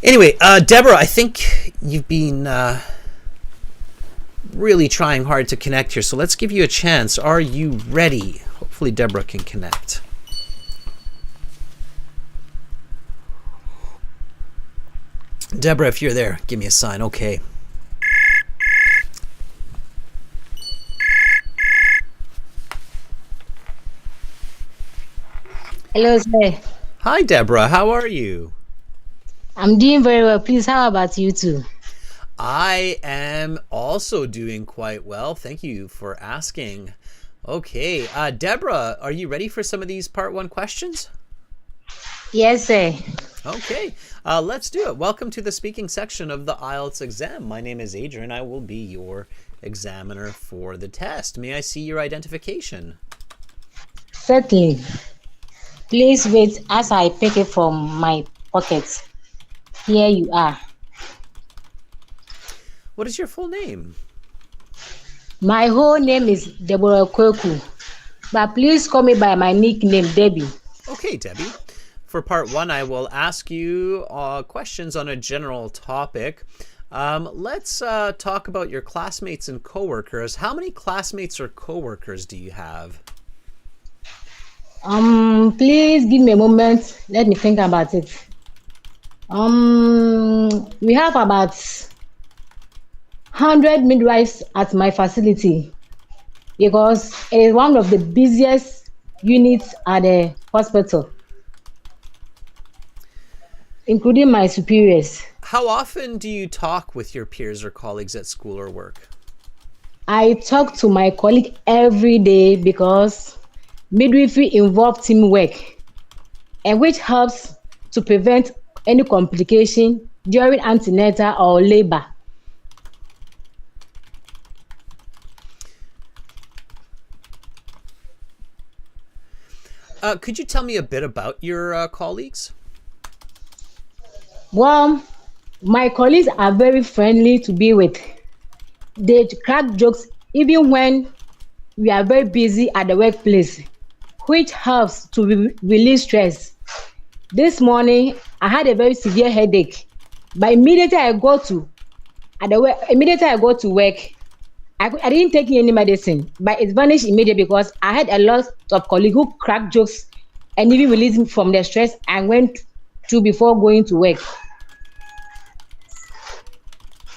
Anyway, Deborah, I think you've been really trying hard to connect here. So let's give you a chance. Are you ready? Hopefully Deborah can connect. Deborah, if you're there, give me a sign. Okay. Hello, sir. Hi, Deborah. How are you? I'm doing very well. Please, how about you too? I am also doing quite well. Thank you for asking. Okay. Deborah, are you ready for some of these part 1 questions? Yes, sir. Okay, let's do it. Welcome to the speaking section of the IELTS exam. My name is Adrian. I will be your examiner for the test. May I see your identification? Certainly. Please wait as I pick it from my pocket. Here you are. What is your full name? My whole name is Deborah Kweku, but please call me by my nickname, Debbie. Okay, Debbie. For part 1, I will ask you questions on a general topic. Let's talk about your classmates and coworkers. How many classmates or coworkers do you have? Please give me a moment. Let me think about it. We have about 100 midwives at my facility because it is one of the busiest units at the hospital, including my superiors. How often do you talk with your peers or colleagues at school or work? I talk to my colleague every day because midwifery involves teamwork, and which helps to prevent any complication during antenatal or labor. Could you tell me a bit about your colleagues? Well, my colleagues are very friendly to be with. They crack jokes even when we are very busy at the workplace, which helps to release stress. This morning, I had a very severe headache, but immediately I go to work, I didn't take any medicine, but it vanished immediately because I had a lot of colleagues who cracked jokes and even released me from their stress and went through before going to work.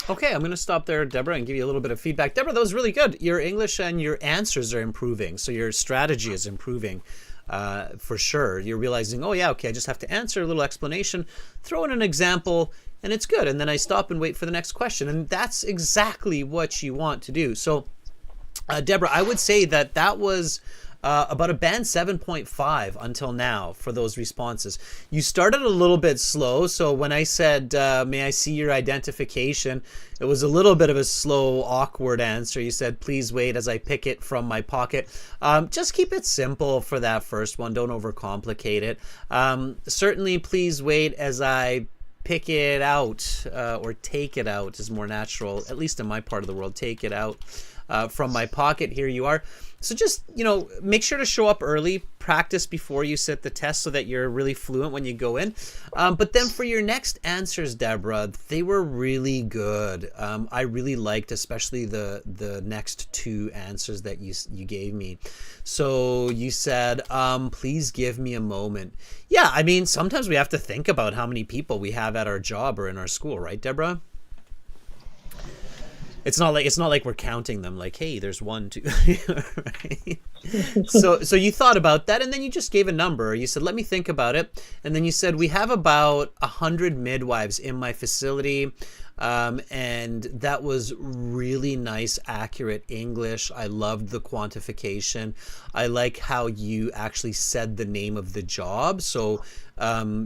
Okay, I'm going to stop there, Deborah, and give you a little bit of feedback. Deborah, that was really good. Your English and your answers are improving, so your strategy is improving for sure. You're realizing, oh yeah, okay, I just have to answer a little explanation, throw in an example, and it's good. And then I stop and wait for the next question. And that's exactly what you want to do. So, Deborah, I would say that was about a band 7.5 until now for those responses. You started a little bit slow. So when I said, may I see your identification, it was a little bit of a slow, awkward answer. You said, please wait as I pick it from my pocket. Just keep it simple for that first one. Don't overcomplicate it. Certainly, please wait as I pick it out or take it out is more natural, at least in my part of the world. Take it out from my pocket. Here you are. So just, make sure to show up early, practice before you sit the test so that you're really fluent when you go in. But then for your next answers, Deborah, they were really good. I really liked especially the next two answers that you gave me. So you said, please give me a moment. Yeah, I mean, sometimes we have to think about how many people we have at our job or in our school, right, Deborah? It's not like we're counting them like, hey, there's 1, 2, right? So you thought about that, and then you just gave a number. You said, let me think about it. And then you said, we have about 100 midwives in my facility. And that was really nice, accurate English. I loved the quantification. I like how you actually said the name of the job. So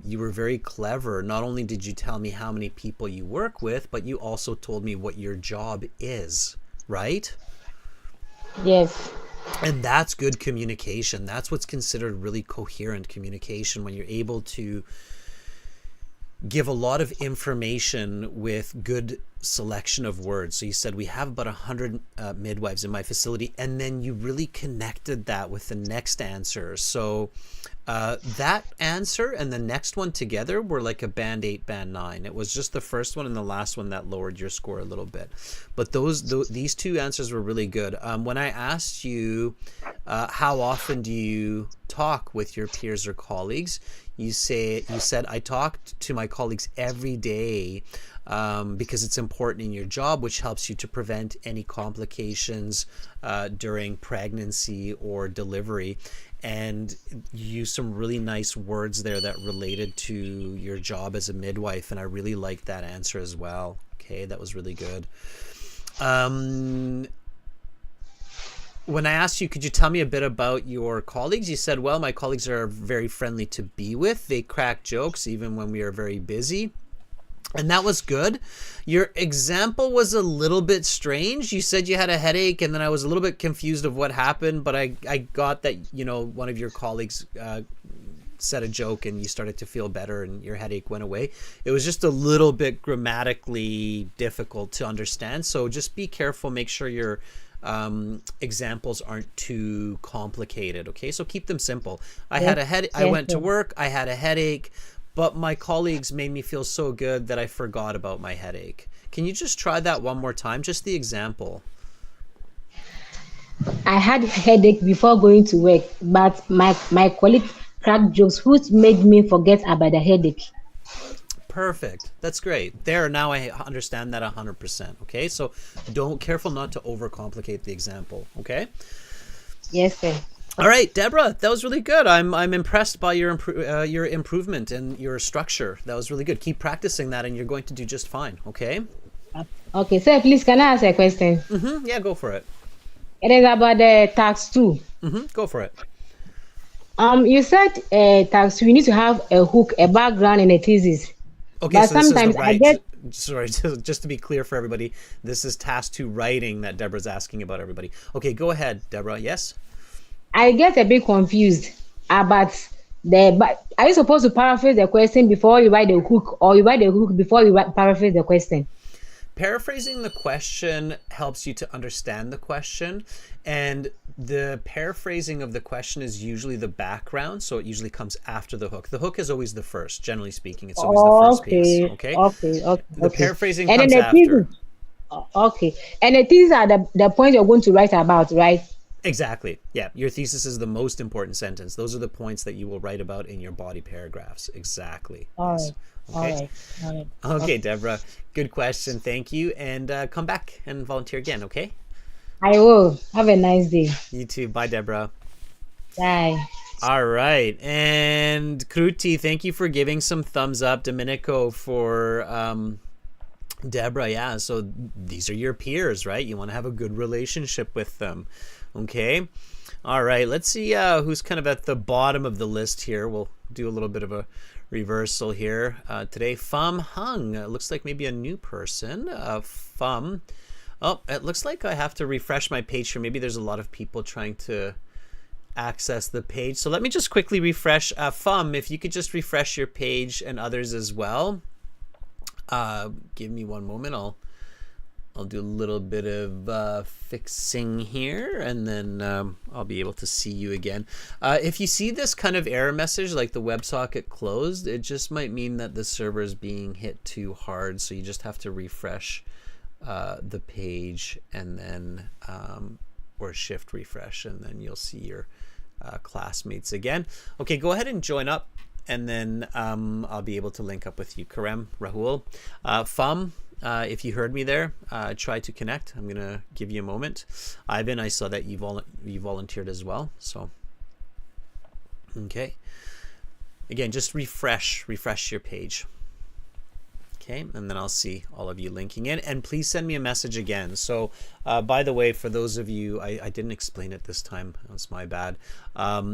you were very clever. Not only did you tell me how many people you work with, but you also told me what your job is, right? Yes. And that's good communication. That's what's considered really coherent communication, when you're able to give a lot of information with good selection of words. So you said we have about 100 midwives in my facility, and then you really connected that with the next answer. So that answer and the next one together were like a band 8, band 9. It was just the first one and the last one that lowered your score a little bit. But these two answers were really good. When I asked you how often do you talk with your peers or colleagues, you said I talked to my colleagues every day because it's important in your job, which helps you to prevent any complications during pregnancy or delivery. And you used some really nice words there that related to your job as a midwife, and I really liked that answer as well. Okay, that was really good. When I asked you, could you tell me a bit about your colleagues? You said, well, my colleagues are very friendly to be with. They crack jokes even when we are very busy. And that was good. Your example was a little bit strange. You said you had a headache, and then I was a little bit confused of what happened, but I got that, one of your colleagues said a joke and you started to feel better and your headache went away. It was just a little bit grammatically difficult to understand. So just be careful. Make sure your examples aren't too complicated. Okay, so keep them simple. I had a headache. I went to work. I had a headache, but my colleagues made me feel so good that I forgot about my headache. Can you just try that one more time? Just the example. I had a headache before going to work, but my colleague cracked jokes which made me forget about the headache. Perfect. That's great. There, now I understand that 100%. Okay, so careful not to overcomplicate the example. Okay. Yes, sir. All right, Deborah, that was really good. I'm impressed by your improvement and your structure. That was really good. Keep practicing that, and you're going to do just fine. Okay. Okay, sir. Please, can I ask a question? Yeah, go for it. It is about the tax 2. Go for it. You said tax 2, you need to have a hook, a background, and a thesis. Okay, but so this sometimes is the right. I get. Sorry, just to be clear for everybody, this is task 2 writing that Deborah's asking about, everybody. Okay, go ahead, Deborah. Yes. I get a bit confused about but are you supposed to paraphrase the question before you write the hook, or you write the hook before you paraphrase the question? Paraphrasing the question helps you to understand the question, and the paraphrasing of the question is usually the background, so it usually comes after the hook. The hook is always the first, generally speaking. It's always the first piece. Okay. The paraphrasing and comes then the after. Thesis, okay. And the thesis are the points you're going to write about, right? Exactly. Yeah. Your thesis is the most important sentence. Those are the points that you will write about in your body paragraphs. Exactly. All Yes. right. Okay. All right. Okay, Deborah. Good question. Thank you. And come back and volunteer again, okay? I will. Have a nice day. You too. Bye, Deborah. Bye. All right. And Kruti, thank you for giving some thumbs up. Domenico for Deborah. Yeah. So these are your peers, right? You want to have a good relationship with them. Okay. All right. Let's see who's kind of at the bottom of the list here. We'll do a little bit of a reversal here today. Pham Hung. Looks like maybe a new person. Pham. Oh, it looks like I have to refresh my page here. Maybe there's a lot of people trying to access the page. So let me just quickly refresh. Pham, if you could just refresh your page and others as well. Give me one moment. I'll do a little bit of fixing here, and then I'll be able to see you again. If you see this kind of error message, like the WebSocket closed, it just might mean that the server is being hit too hard. So you just have to refresh the page, and then or shift refresh, and then you'll see your classmates again. Okay, go ahead and join up, and then I'll be able to link up with you. Karem, Rahul, Pham. If you heard me there, try to connect. I'm gonna give you a moment. Ivan, I saw that you volunteered as well. So, okay. Again, just refresh your page. Okay, and then I'll see all of you linking in. And please send me a message again. So, by the way, for those of you, I didn't explain it this time. That's my bad.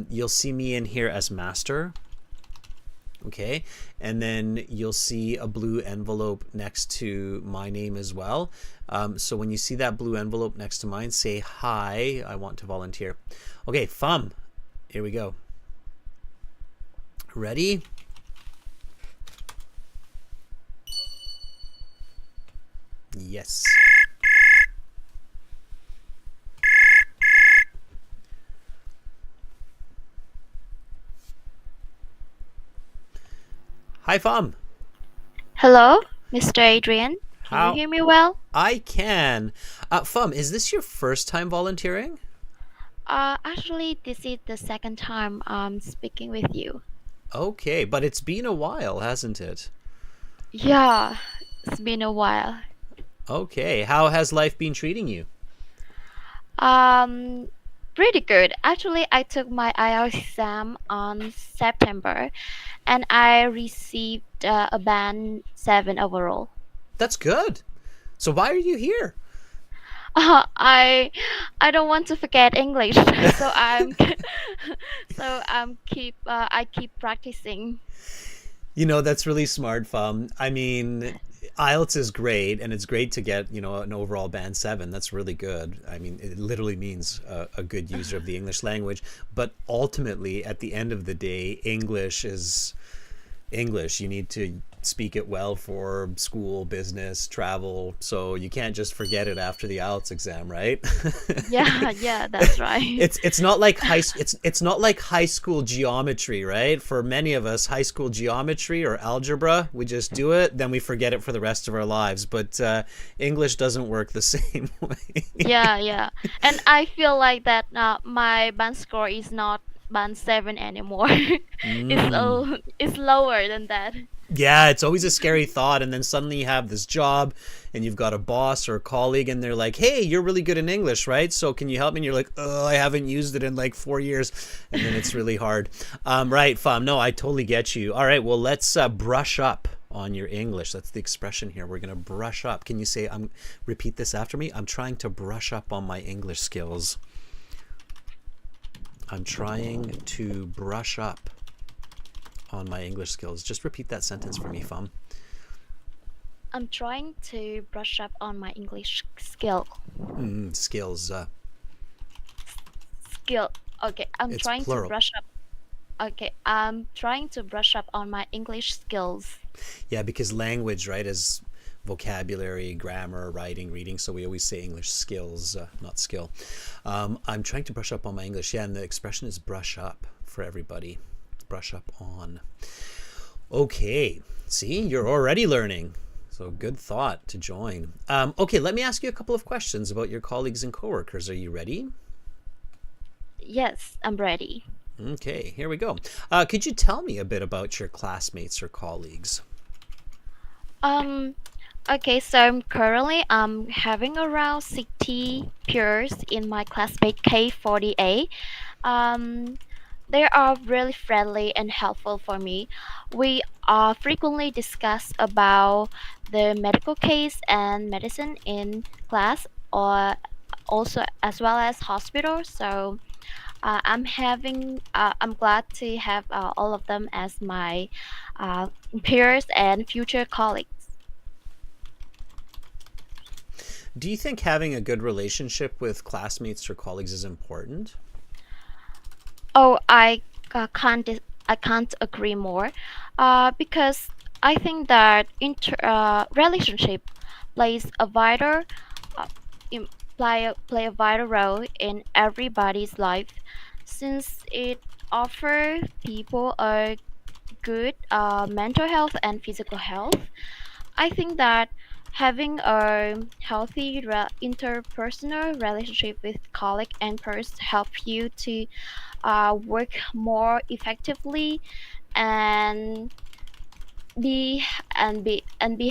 You'll see me in here as master. Okay, and then you'll see a blue envelope next to my name as well. So when you see that blue envelope next to mine, say, hi, I want to volunteer. Okay, Pham, here we go. Ready? Yes. Hi, Pham. Hello, Mr. Adrian. Can you How? hear me well? I can. Pham, is this your first time volunteering? Actually, this is the second time I'm speaking with you. Okay, but it's been a while, hasn't it? Yeah, it's been a while. Okay, how has life been treating you? Um, Pretty good. Actually, I took my IELTS exam on September, and I received a band 7 overall. That's good. So why are you here? I don't want to forget English, so I keep practicing. You know, that's really smart, Fum. I mean, IELTS is great, and it's great to get, an overall band 7. That's really good. I mean, it literally means a good user of the English language. But ultimately, at the end of the day, English is English. You need to speak it well for school, business, travel. So you can't just forget it after the IELTS exam, right? Yeah, yeah, that's right. It's not like it's not like high school geometry, right? For many of us, high school geometry or algebra, we just do it, then we forget it for the rest of our lives. But English doesn't work the same way. Yeah, yeah. And I feel like that my band score is not band 7 anymore. It's lower than that. Yeah, it's always a scary thought. And then suddenly you have this job and you've got a boss or a colleague and they're like, hey, you're really good in English, right? So can you help me? And you're like, oh, I haven't used it in like 4 years. And then it's really hard. Right, Fam. No, I totally get you. All right, well, let's brush up on your English. That's the expression here. We're going to brush up. Can you say, repeat this after me? I'm trying to brush up on my English skills. I'm trying to brush up on my English skills. Just repeat that sentence for me, Fum. I'm trying to brush up on my English skill. Skills. Skill. Okay, I'm It's trying plural. to brush up. Okay, I'm trying to brush up on my English skills. Yeah, because language, right, is vocabulary, grammar, writing, reading. So we always say English skills, not skill. I'm trying to brush up on my English. Yeah, and the expression is brush up for everybody. Brush up on. Okay, see, you're already learning. So good thought to join. Okay, let me ask you a couple of questions about your colleagues and coworkers. Are you ready? Yes, I'm ready. Okay, here we go. Could you tell me a bit about your classmates or colleagues? Okay, so I'm currently having around 60 peers in my classmate K48. They are really friendly and helpful for me. We frequently discuss about the medical case and medicine in class, or also as well as hospital. So I'm glad to have all of them as my peers and future colleagues. Do you think having a good relationship with classmates or colleagues is important? Oh, I can't agree more, because I think that relationship plays a vital uh, play a vital role in everybody's life, since it offers people a good mental health and physical health. I think that having a healthy interpersonal relationship with colleague and peers help you to work more effectively and be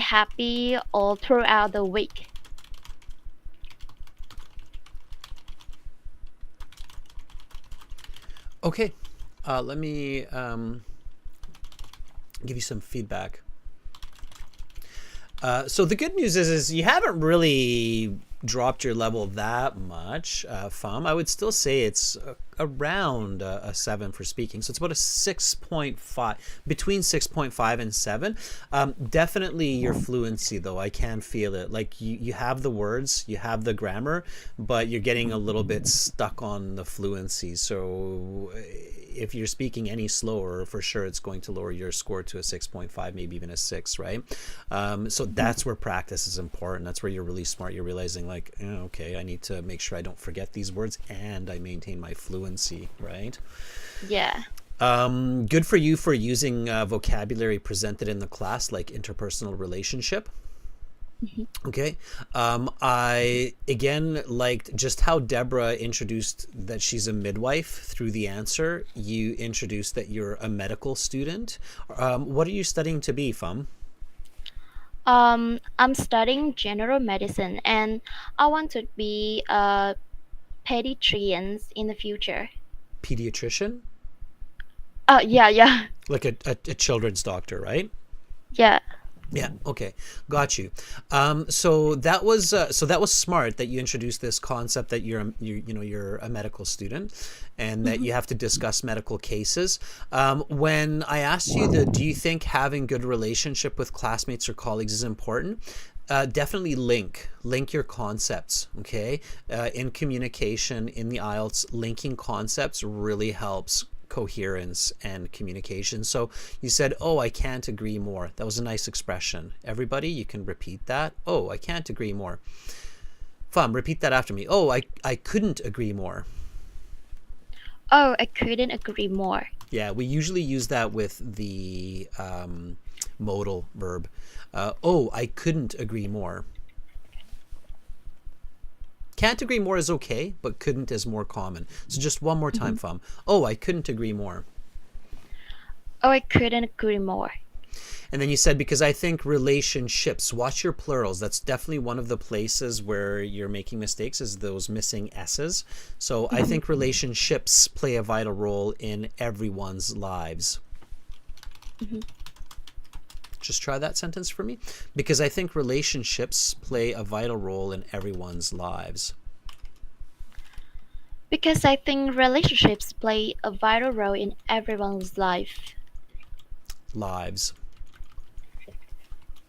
happy all throughout the week. Okay, let me give you some feedback. So the good news is you haven't really dropped your level that much, Fum. I would still say it's around a 7 for speaking. So it's about a 6.5, between 6.5 and 7. Definitely your fluency, though. I can feel it. Like you have the words, you have the grammar, but you're getting a little bit stuck on the fluency. So if you're speaking any slower, for sure it's going to lower your score to a 6.5, maybe even a 6, right? So that's where practice is important. That's where you're really smart. You're realizing like, okay, I need to make sure I don't forget these words and I maintain my fluency, right? Yeah. Good for you for using vocabulary presented in the class, like interpersonal relationship. Okay. I again liked just how Deborah introduced that she's a midwife through the answer. You introduced that you're a medical student. What are you studying to be, Fum? I'm studying general medicine, and I want to be a pediatrician in the future. Pediatrician? Yeah, yeah, Like a children's doctor, right? yeah. Yeah. Okay. Got you. So that was smart that you introduced this concept that you're a medical student, and that you have to discuss medical cases. When I asked you do you think having good relationship with classmates or colleagues is important? Definitely link your concepts. Okay. In communication in the IELTS, linking concepts really helps coherence and communication. So you said, oh, I can't agree more. That was a nice expression. Everybody, you can repeat that. Oh, I can't agree more. Fum, repeat that after me. Oh, I couldn't agree more. Oh, I couldn't agree more. Yeah, we usually use that with the modal verb. Oh, I couldn't agree more. Can't agree more is okay, but couldn't is more common. So just one more time, Fum. Oh, I couldn't agree more. Oh, I couldn't agree more. And then you said, because I think relationships, watch your plurals. That's definitely one of the places where you're making mistakes, is those missing S's. So I think relationships play a vital role in everyone's lives. Just try that sentence for me. Because I think relationships play a vital role in everyone's lives. Because I think relationships play a vital role in everyone's life. Lives.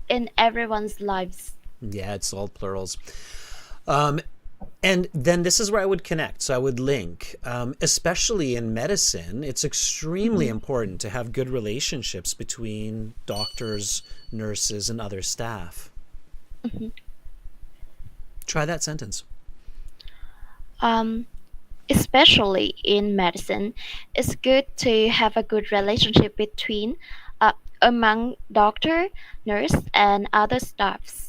In everyone's lives. Yeah, it's all plurals. And then this is where I would connect. So I would link, especially in medicine, it's extremely important to have good relationships between doctors, nurses, and other staff. Try that sentence. Especially in medicine, it's good to have a good relationship between among doctor, nurse, and other staffs.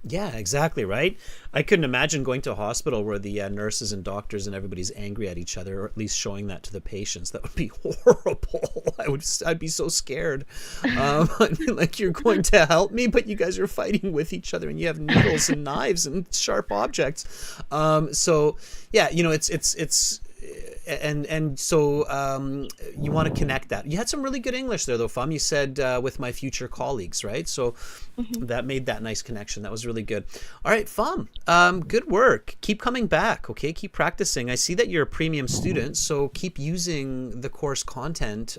Yeah, exactly, right? I couldn't imagine going to a hospital where the nurses and doctors and everybody's angry at each other, or at least showing that to the patients. That would be horrible. I'd be so scared. I mean, like, you're going to help me, but you guys are fighting with each other, and you have needles and knives and sharp objects. So yeah, so you want to connect that. You had some really good English there, though, Fum. You said with my future colleagues, right? So that made that nice connection. That was really good. All right, Fum. Good work. Keep coming back, okay? Keep practicing. I see that you're a premium student, so keep using the course content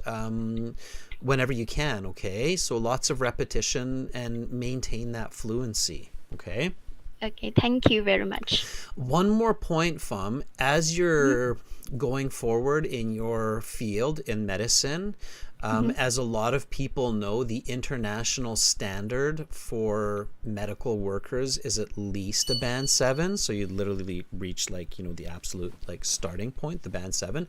whenever you can, okay? So lots of repetition and maintain that fluency, okay? Okay, thank you very much. One more point, Fum. As you're going forward in your field in medicine, as a lot of people know, the international standard for medical workers is at least a band 7. So you literally reach the absolute starting point, the band 7.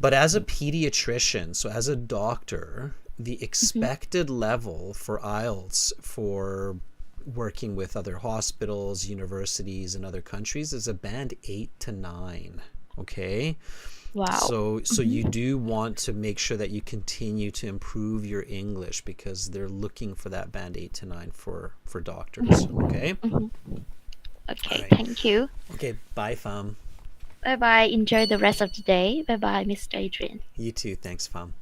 But as a pediatrician, so as a doctor, the expected level for IELTS for working with other hospitals, universities, and other countries is a band 8 to 9. Okay. Wow. So you do want to make sure that you continue to improve your English, because they're looking for that band 8 to 9 for doctors. Okay. Okay, right. thank you. Okay. Bye, Fum. Bye bye. Enjoy the rest of the day. Bye bye, Mr. Adrian. You too. Thanks, Fum.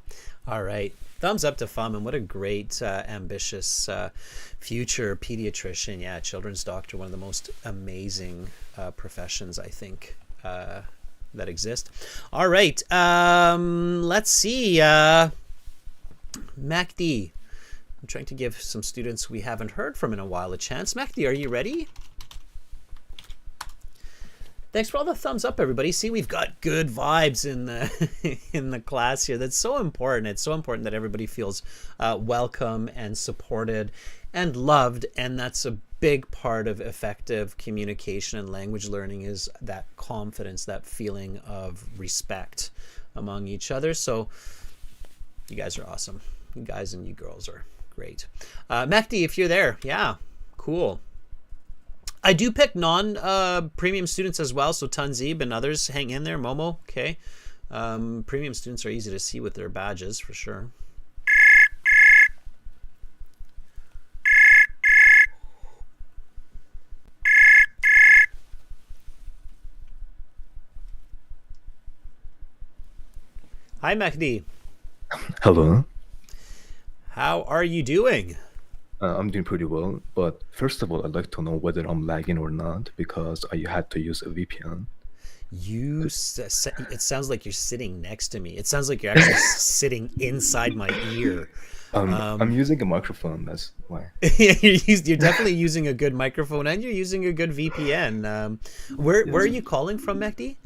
All right. Thumbs up to Fum, and what a great, ambitious future pediatrician. Yeah, children's doctor, one of the most amazing professions, I think, that exist. All right. Let's see. Macdi. I'm trying to give some students we haven't heard from in a while a chance. Macdi, are you ready? Thanks for all the thumbs up, everybody. See, we've got good vibes in the in the class here. That's so important. It's so important that everybody feels welcome and supported and loved. And that's a big part of effective communication and language learning, is that confidence, that feeling of respect among each other. So you guys are awesome. You guys and you girls are great. Mehdi, if you're there, yeah, cool. I do pick non-premium students as well, so Tanzib and others hang in there. Momo, okay. Premium students are easy to see with their badges, for sure. Hi, Mehdi. Hello. How are you doing? I'm doing pretty well, but first of all, I'd like to know whether I'm lagging or not because I had to use a VPN. It sounds like you're sitting next to me. It sounds like you're actually sitting inside my ear. I'm using a microphone, that's why. Yeah, you're definitely using a good microphone, and you're using a good VPN. Where are you calling from, Mehdi?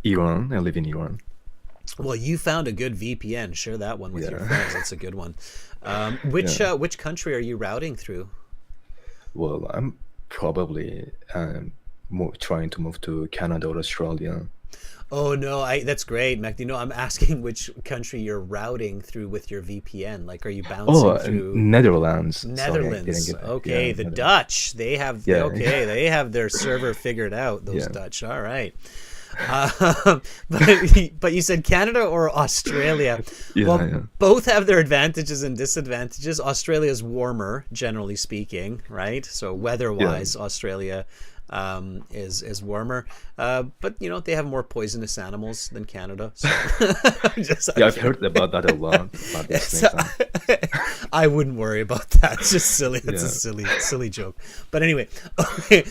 Iran, I live in Iran. Well, you found a good VPN. Share that one with your friends. That's a good one. Which country are you routing through? Well, I'm probably trying to move to Canada or Australia. Oh no, that's great, Mehdi. No, I'm asking which country you're routing through with your VPN. Like, are you bouncing through Netherlands? Netherlands. Sorry, okay, the Netherlands. Dutch. They have they have their server figured out. Those Yeah. Dutch. All right. But you said Canada or Australia. Both have their advantages and disadvantages. Australia is warmer, generally speaking, right? So weather-wise, Australia is warmer. But you know, they have more poisonous animals than Canada. So I've heard about that a lot. About this I wouldn't worry about that. It's just silly. It's a silly joke. But anyway, okay,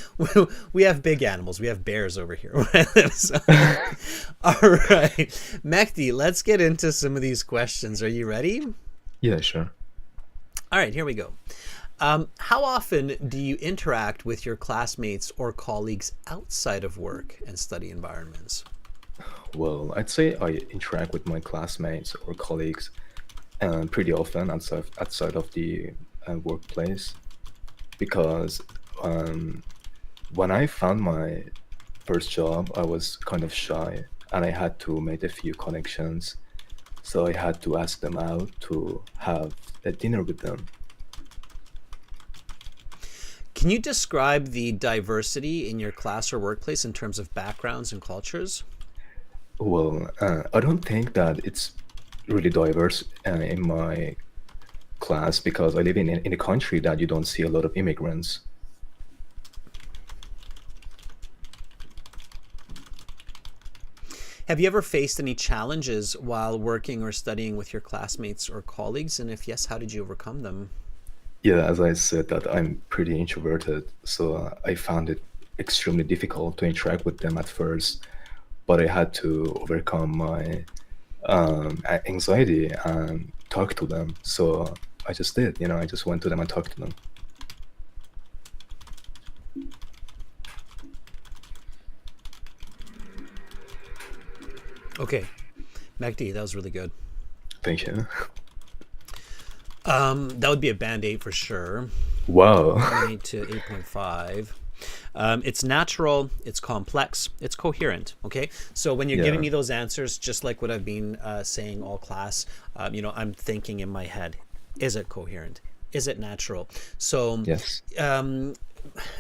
we have big animals. We have bears over here. So, all right, Mehdi, let's get into some of these questions. Are you ready? Yeah, sure. All right, here we go. How often do you interact with your classmates or colleagues outside of work and study environments? Well, I'd say I interact with my classmates or colleagues pretty often outside of the workplace, because when I found my first job, I was kind of shy and I had to make a few connections. So I had to ask them out to have a dinner with them. Can you describe the diversity in your class or workplace in terms of backgrounds and cultures? Well, I don't think that it's really diverse in my class because I live in a country that you don't see a lot of immigrants. Have you ever faced any challenges while working or studying with your classmates or colleagues? And if yes, how did you overcome them? Yeah, as I said, that I'm pretty introverted, so I found it extremely difficult to interact with them at first, but I had to overcome my anxiety and talk to them. So I just did, I just went to them and talked to them. Okay, Mehdi, that was really good. Thank you. That would be a band 8 for sure. Wow. 8 to 8.5. It's natural, it's complex, it's coherent. Okay, so when you're giving me those answers, just like what I've been saying all class, I'm thinking in my head, is it coherent? Is it natural? So yes.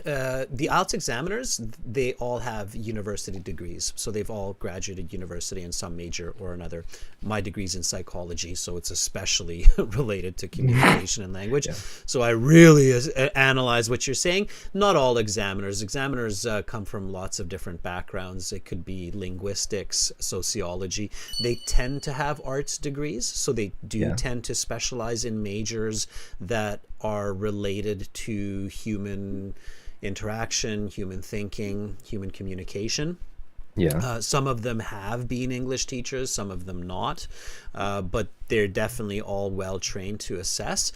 the IELTS examiners, they all have university degrees. So they've all graduated university in some major or another. My degree's in psychology, so it's especially related to communication and language. So I really analyze what you're saying. Not all examiners. Examiners come from lots of different backgrounds. It could be linguistics, sociology. They tend to have arts degrees, so they do tend to specialize in majors that are related to human interaction, human thinking, human communication. Some of them have been English teachers, some of them not, but they're definitely all well trained to assess.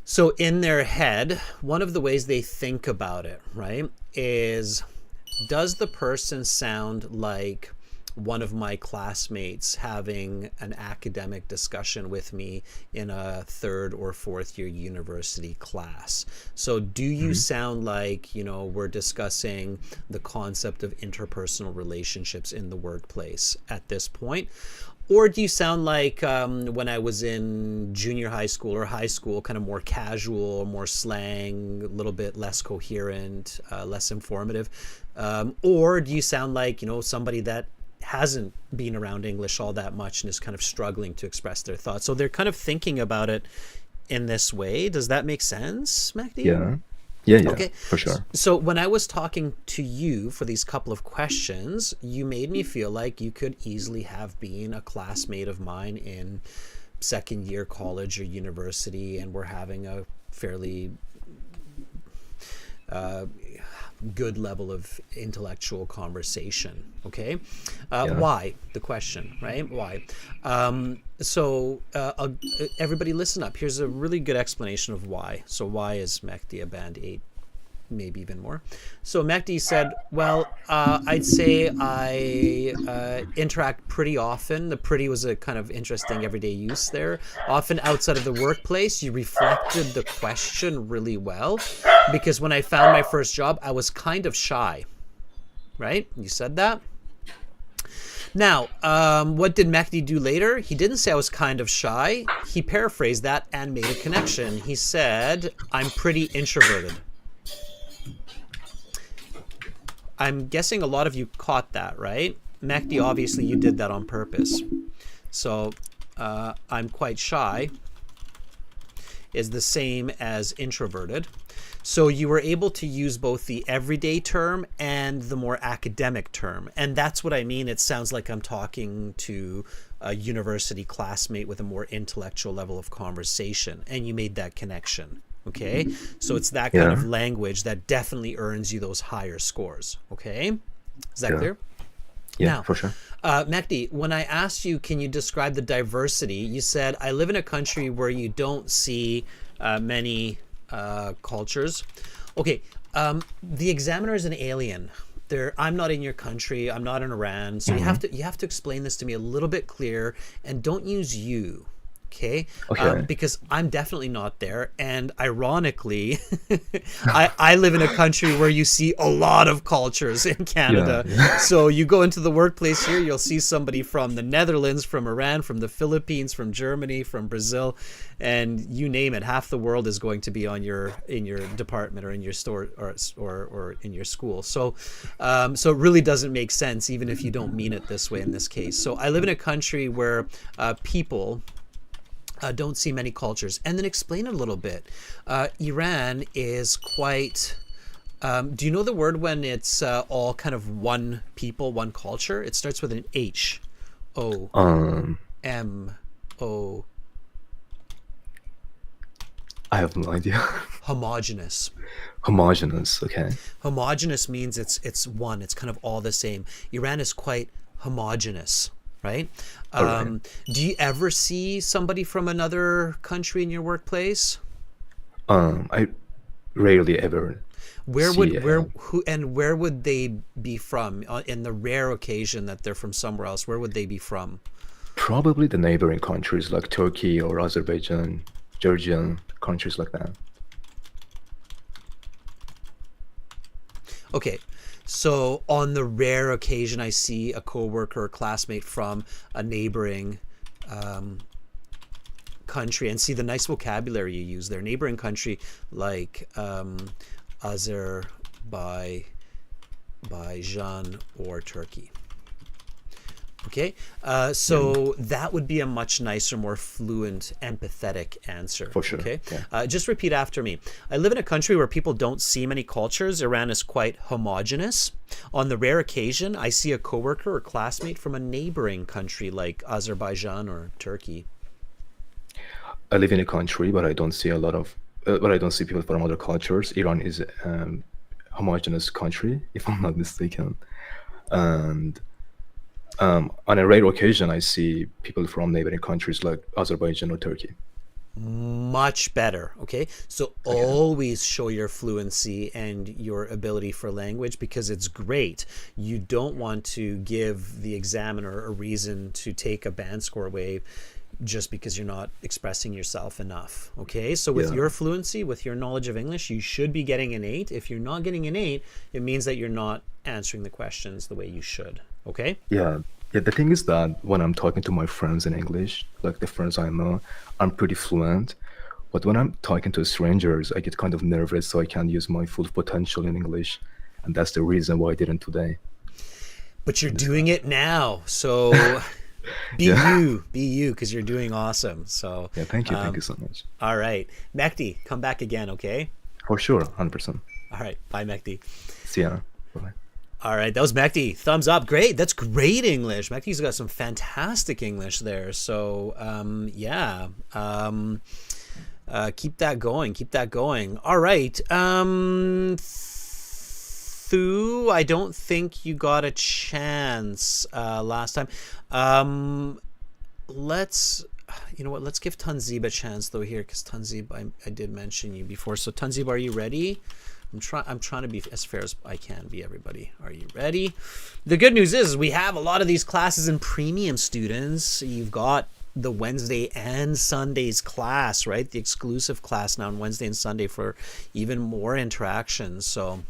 So in their head, one of the ways they think about it, right, is, does the person sound like one of my classmates having an academic discussion with me in a 3rd or 4th year university class? So do you sound like, you know, we're discussing the concept of interpersonal relationships in the workplace at this point? Or do you sound like when I was in junior high school or high school, kind of more casual, more slang, a little bit less coherent, less informative? Or do you sound like, you know, somebody that hasn't been around English all that much and is kind of struggling to express their thoughts? So they're kind of thinking about it in this way. Does that make sense, Mahdi? Yeah, okay, for sure. So when I was talking to you for these couple of questions, you made me feel like you could easily have been a classmate of mine in 2nd year college or university, and we're having a fairly good level of intellectual conversation. Okay, why? The question, right? Why? Everybody listen up. Here's a really good explanation of why. So why is Mehdi a band 8? Maybe even more. So Mehdi said, well, I'd say I interact pretty often. The pretty was a kind of interesting everyday use there. Often outside of the workplace. You reflected the question really well, because when I found my first job, I was kind of shy, right? You said that. Now, what did Mehdi do later? He didn't say I was kind of shy. He paraphrased that and made a connection. He said, I'm pretty introverted. I'm guessing a lot of you caught that, right? Mehdi, obviously you did that on purpose. So I'm quite shy is the same as introverted. So you were able to use both the everyday term and the more academic term. And that's what I mean. It sounds like I'm talking to a university classmate with a more intellectual level of conversation. And you made that connection. Okay, so it's that kind of language that definitely earns you those higher scores. Okay, is that clear? Yeah, now, for sure. Mehdi, when I asked you, can you describe the diversity? You said, I live in a country where you don't see many cultures. Okay, the examiner is an alien. I'm not in your country. I'm not in Iran. So you have to explain this to me a little bit clearer, and don't use you. Okay. Because I'm definitely not there. And ironically, I live in a country where you see a lot of cultures in Canada. So you go into the workplace here, you'll see somebody from the Netherlands, from Iran, from the Philippines, from Germany, from Brazil, and you name it. Half the world is going to be in your department or in your store or in your school. So it really doesn't make sense, even if you don't mean it this way in this case. So I live in a country where people don't see many cultures. And then explain a little bit. Iran is quite, do you know the word when it's all kind of one people, one culture? It starts with an H. O-M-O. I have no idea. Homogeneous. Homogeneous, okay. Homogeneous means it's one. It's kind of all the same. Iran is quite homogeneous. Right? Do you ever see somebody from another country in your workplace? I rarely ever. Where would they be from? In the rare occasion that they're from somewhere else, where would they be from? Probably the neighboring countries like Turkey or Azerbaijan, Georgia, countries like that. Okay. So on the rare occasion I see a coworker or classmate from a neighboring country, and see the nice vocabulary you use there. Neighboring country like Azerbaijan or Turkey. Okay, so that would be a much nicer, more fluent, empathetic answer. For sure. Okay, Yeah. just repeat after me. I live in a country where people don't see many cultures. Iran is quite homogenous. On the rare occasion, I see a coworker or classmate from a neighboring country like Azerbaijan or Turkey. I live in a country, but I don't see people from other cultures. Iran is a homogeneous country, if I'm not mistaken. And on a rare occasion, I see people from neighboring countries like Azerbaijan or Turkey. Much better. Okay, so always show your fluency and your ability for language, because it's great. You don't want to give the examiner a reason to take a band score away just because you're not expressing yourself enough. Okay, so with your fluency, with your knowledge of English, you should be getting an 8. If you're not getting an 8, it means that you're not answering the questions the way you should. Okay? Yeah. The thing is that when I'm talking to my friends in English, like the friends I know, I'm pretty fluent. But when I'm talking to strangers, I get kind of nervous, so I can't use my full potential in English. And that's the reason why I didn't today. But you're doing it now, so be you, because you're doing awesome. So yeah, thank you so much. All right, Mehdi, come back again, okay? For sure, 100%. All right, bye, Mehdi. See ya. Bye. All right, that was Mehdi. Thumbs up. Great. That's great English. Mehdi's got some fantastic English there. So, keep that going. Keep that going. All right. Thu, I don't think you got a chance last time. Let's give Tanzib a chance though here, because Tanzib, I did mention you before. So Tanzib, are you ready? I'm trying to be as fair as I can be, everybody. Are you ready? The good news is we have a lot of these classes in premium students. You've got the Wednesday and Sundays class, right? The exclusive class now on Wednesday and Sunday for even more interactions. So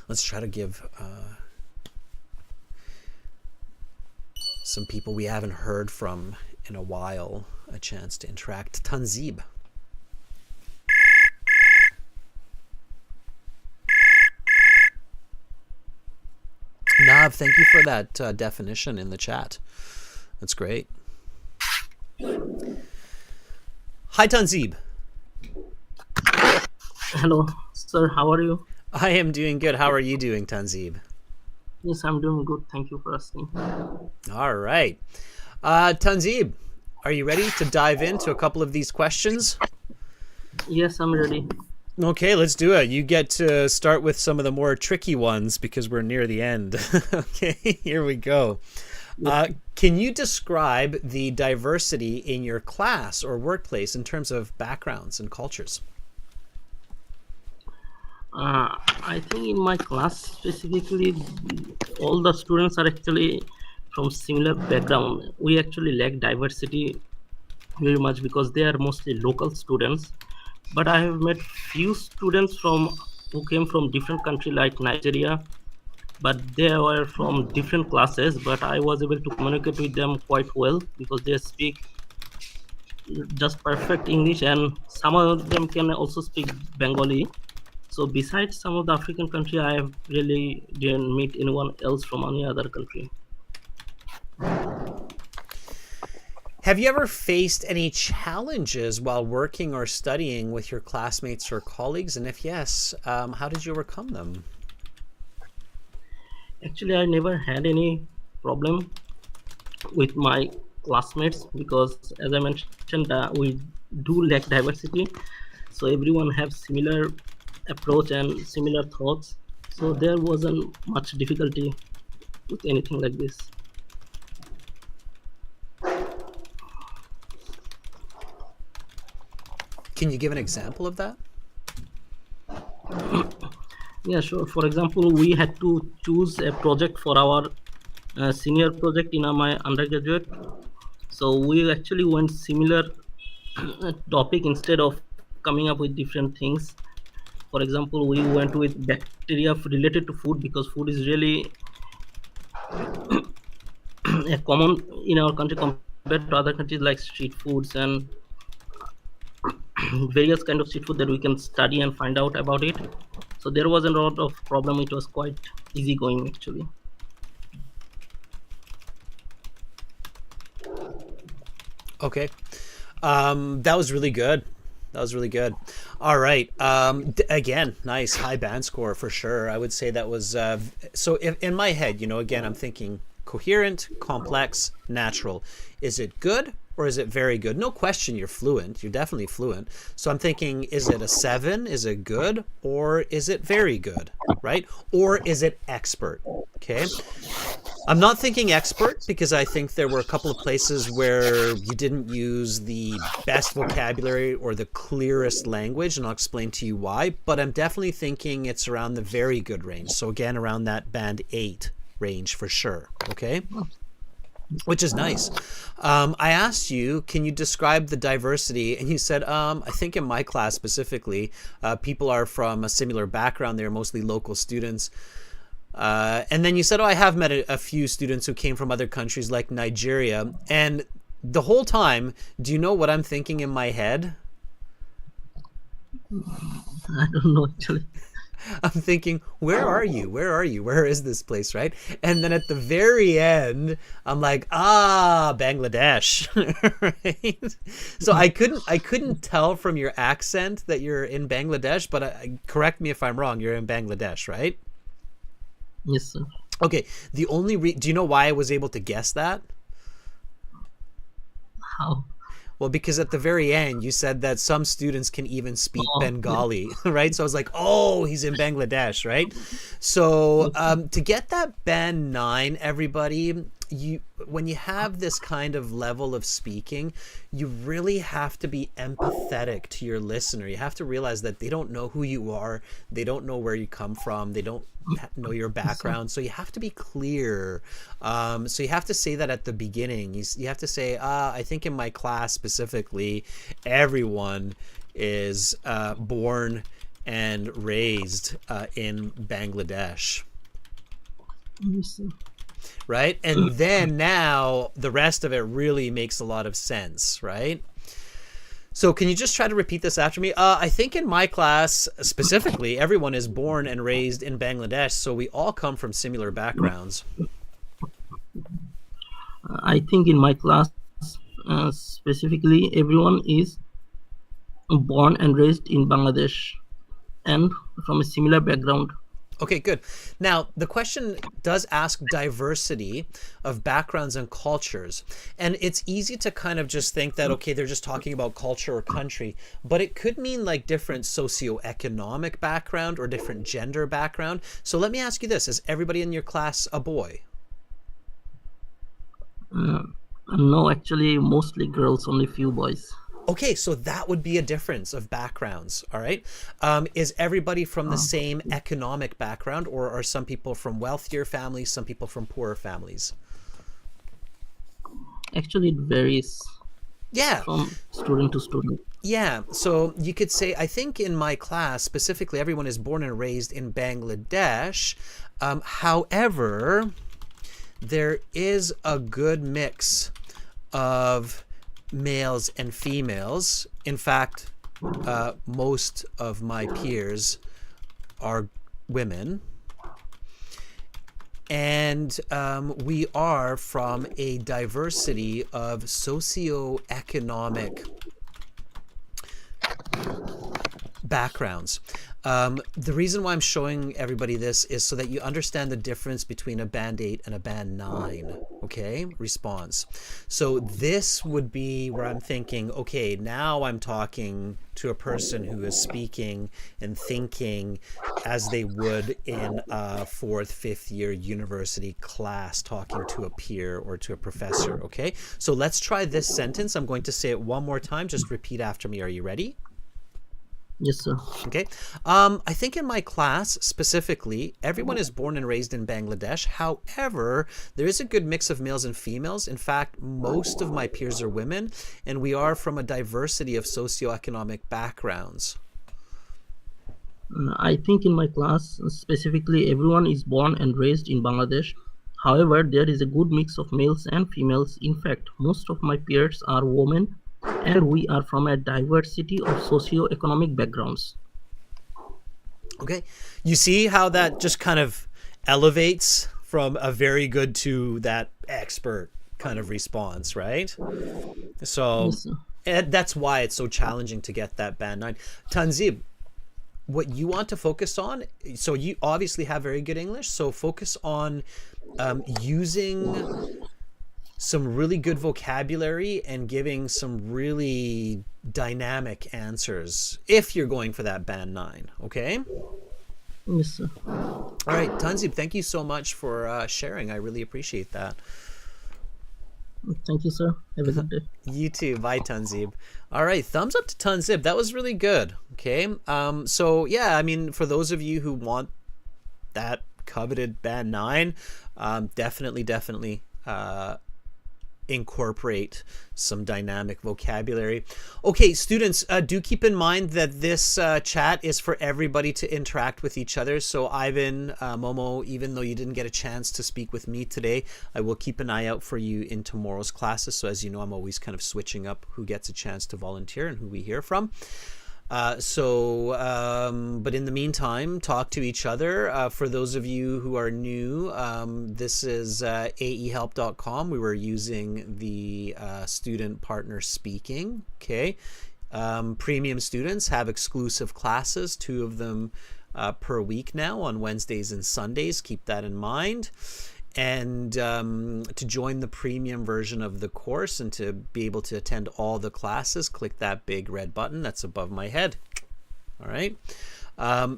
let's try to give some people we haven't heard from in a while a chance to interact. Tanzib. Nav, thank you for that definition in the chat. That's great. Hi, Tanzib. Hello, sir. How are you? I am doing good. How are you doing, Tanzib? Yes, I'm doing good. Thank you for asking. All right. Tanzib, are you ready to dive into a couple of these questions? Yes, I'm ready. Okay, let's do it. You get to start with some of the more tricky ones because we're near the end. Okay, here we go. Can you describe the diversity in your class or workplace in terms of backgrounds and cultures? I think in my class specifically, all the students are actually from similar background. We actually lack diversity very much because they are mostly local students. But I have met few students who came from different country like Nigeria, but they were from different classes, but I was able to communicate with them quite well because they speak just perfect English, and some of them can also speak Bengali. So besides some of the African country, I have really didn't meet anyone else from any other country. Have you ever faced any challenges while working or studying with your classmates or colleagues? And if yes, how did you overcome them? Actually, I never had any problem with my classmates because, as I mentioned, we do lack diversity. So everyone have similar approach and similar thoughts. So there wasn't much difficulty with anything like this. Can you give an example of that? Yeah, sure. For example, we had to choose a project for our senior project in my undergraduate. So we actually went similar topic instead of coming up with different things. For example, we went with bacteria related to food because food is really a common in our country compared to other countries like street foods and various kind of street food that we can study and find out about it. So there wasn't a lot of problem. It was quite easy going actually. Okay. That was really good. That was really good. All right. Again, nice high band score for sure. I would say that was so. If, in my head, again, I'm thinking coherent, complex, natural. Is it good or is it very good? No question, you're fluent. You're definitely fluent. So I'm thinking, is it a 7? Is it good or is it very good? Right? Or is it expert? Okay. I'm not thinking expert because I think there were a couple of places where you didn't use the best vocabulary or the clearest language, and I'll explain to you why. But I'm definitely thinking it's around the very good range. So again, around that band 8 range for sure. Okay? Which is nice. I asked you, can you describe the diversity? And you said, I think in my class specifically, people are from a similar background. They're mostly local students. And then you said, I have met a few students who came from other countries like Nigeria. And the whole time, do you know what I'm thinking in my head? I don't know actually. I'm thinking, where are you? Where are you? Where is this place, right? And then at the very end, I'm like, Bangladesh, right? So I couldn't tell from your accent that you're in Bangladesh, but correct me if I'm wrong. You're in Bangladesh, right? Yes, sir. Okay. The only do you know why I was able to guess that? How? Well, because at the very end, you said that some students can even speak Bengali, yeah. right? So I was like, he's in Bangladesh, right? So to get that band 9, everybody, when you have this kind of level of speaking, you really have to be empathetic to your listener. You have to realize that they don't know who you are. They don't know where you come from. They don't know your background. So you have to be clear. So you have to say that at the beginning. You have to say, I think in my class specifically, everyone is born and raised in Bangladesh. Yes, sir. Right? And then now the rest of it really makes a lot of sense, right? So can you just try to repeat this after me? I think in my class specifically, everyone is born and raised in Bangladesh, so we all come from similar backgrounds. I think in my class specifically, everyone is born and raised in Bangladesh and from a similar background. Okay, good. Now, the question does ask diversity of backgrounds and cultures. And it's easy to kind of just think that, okay, they're just talking about culture or country, but it could mean like different socioeconomic background or different gender background. So let me ask you this. Is everybody in your class a boy? No, actually, mostly girls, only few boys. Okay, so that would be a difference of backgrounds, all right? Is everybody from the same economic background, or are some people from wealthier families, some people from poorer families? Actually, it varies. Yeah. From student to student. Yeah, so you could say, I think in my class, specifically, everyone is born and raised in Bangladesh. However, there is a good mix of males and females. In fact, most of my peers are women. And we are from a diversity of socioeconomic backgrounds. The reason why I'm showing everybody this is so that you understand the difference between a band 8 and a band 9, okay? Response. So this would be where I'm thinking, okay, now I'm talking to a person who is speaking and thinking as they would in a 4th, 5th year university class talking to a peer or to a professor, okay? So let's try this sentence. I'm going to say it one more time. Just repeat after me. Are you ready? Yes, sir. Okay. I think in my class specifically, everyone is born and raised in Bangladesh. However, there is a good mix of males and females. In fact, most of my peers are women, and we are from a diversity of socioeconomic backgrounds. I think in my class specifically, everyone is born and raised in Bangladesh. However, there is a good mix of males and females. In fact, most of my peers are women and we are from a diversity of socio-economic backgrounds. Okay. You see how that just kind of elevates from a very good to that expert kind of response, right? So Yes, sir. that's why it's so challenging to get that band 9. Tanzib, what you want to focus on, so you obviously have very good English, so focus on using some really good vocabulary and giving some really dynamic answers if you're going for that band 9. Okay. Yes, sir. All right, Tanzib, thank you so much for sharing. I really appreciate that. Thank you, sir. Have a good day. You too. Bye, Tanzib. All right, thumbs up to Tanzib. That was really good. Okay. So yeah, I mean, for those of you who want that coveted band 9, definitely incorporate some dynamic vocabulary. Okay, students, do keep in mind that this chat is for everybody to interact with each other. So Ivan, Momo, even though you didn't get a chance to speak with me today, I will keep an eye out for you in tomorrow's classes. So as you know, I'm always kind of switching up who gets a chance to volunteer and who we hear from. But in the meantime, talk to each other. For those of you who are new, this is aehelp.com. We were using the student partner speaking. Okay. Premium students have exclusive classes, 2 of them per week now on Wednesdays and Sundays. Keep that in mind. And to join the premium version of the course and to be able to attend all the classes, click that big red button that's above my head. All right. I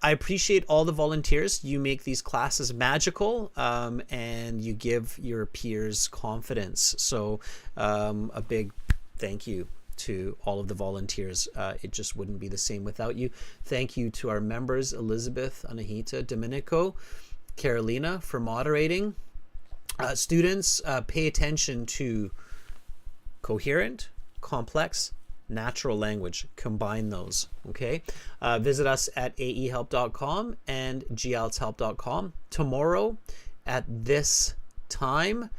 appreciate all the volunteers. You make these classes magical, and you give your peers confidence. So a big thank you to all of the volunteers. It just wouldn't be the same without you. Thank you to our members, Elizabeth, Anahita, Domenico, Carolina, for moderating. Students, pay attention to coherent, complex, natural language. Combine those. Okay. Visit us at aehelp.com and gieltshelp.com. Tomorrow at this time,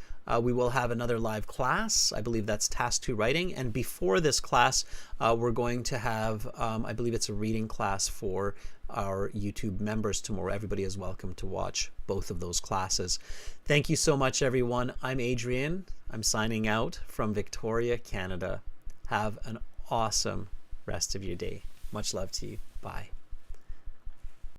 we will have another live class. I believe that's task 2 writing. And before this class, we're going to have, I believe it's a reading class for our YouTube members tomorrow. Everybody is welcome to watch both of those classes. Thank you so much, everyone. I'm Adrian. I'm signing out from Victoria, Canada. Have an awesome rest of your day. Much love to you. Bye.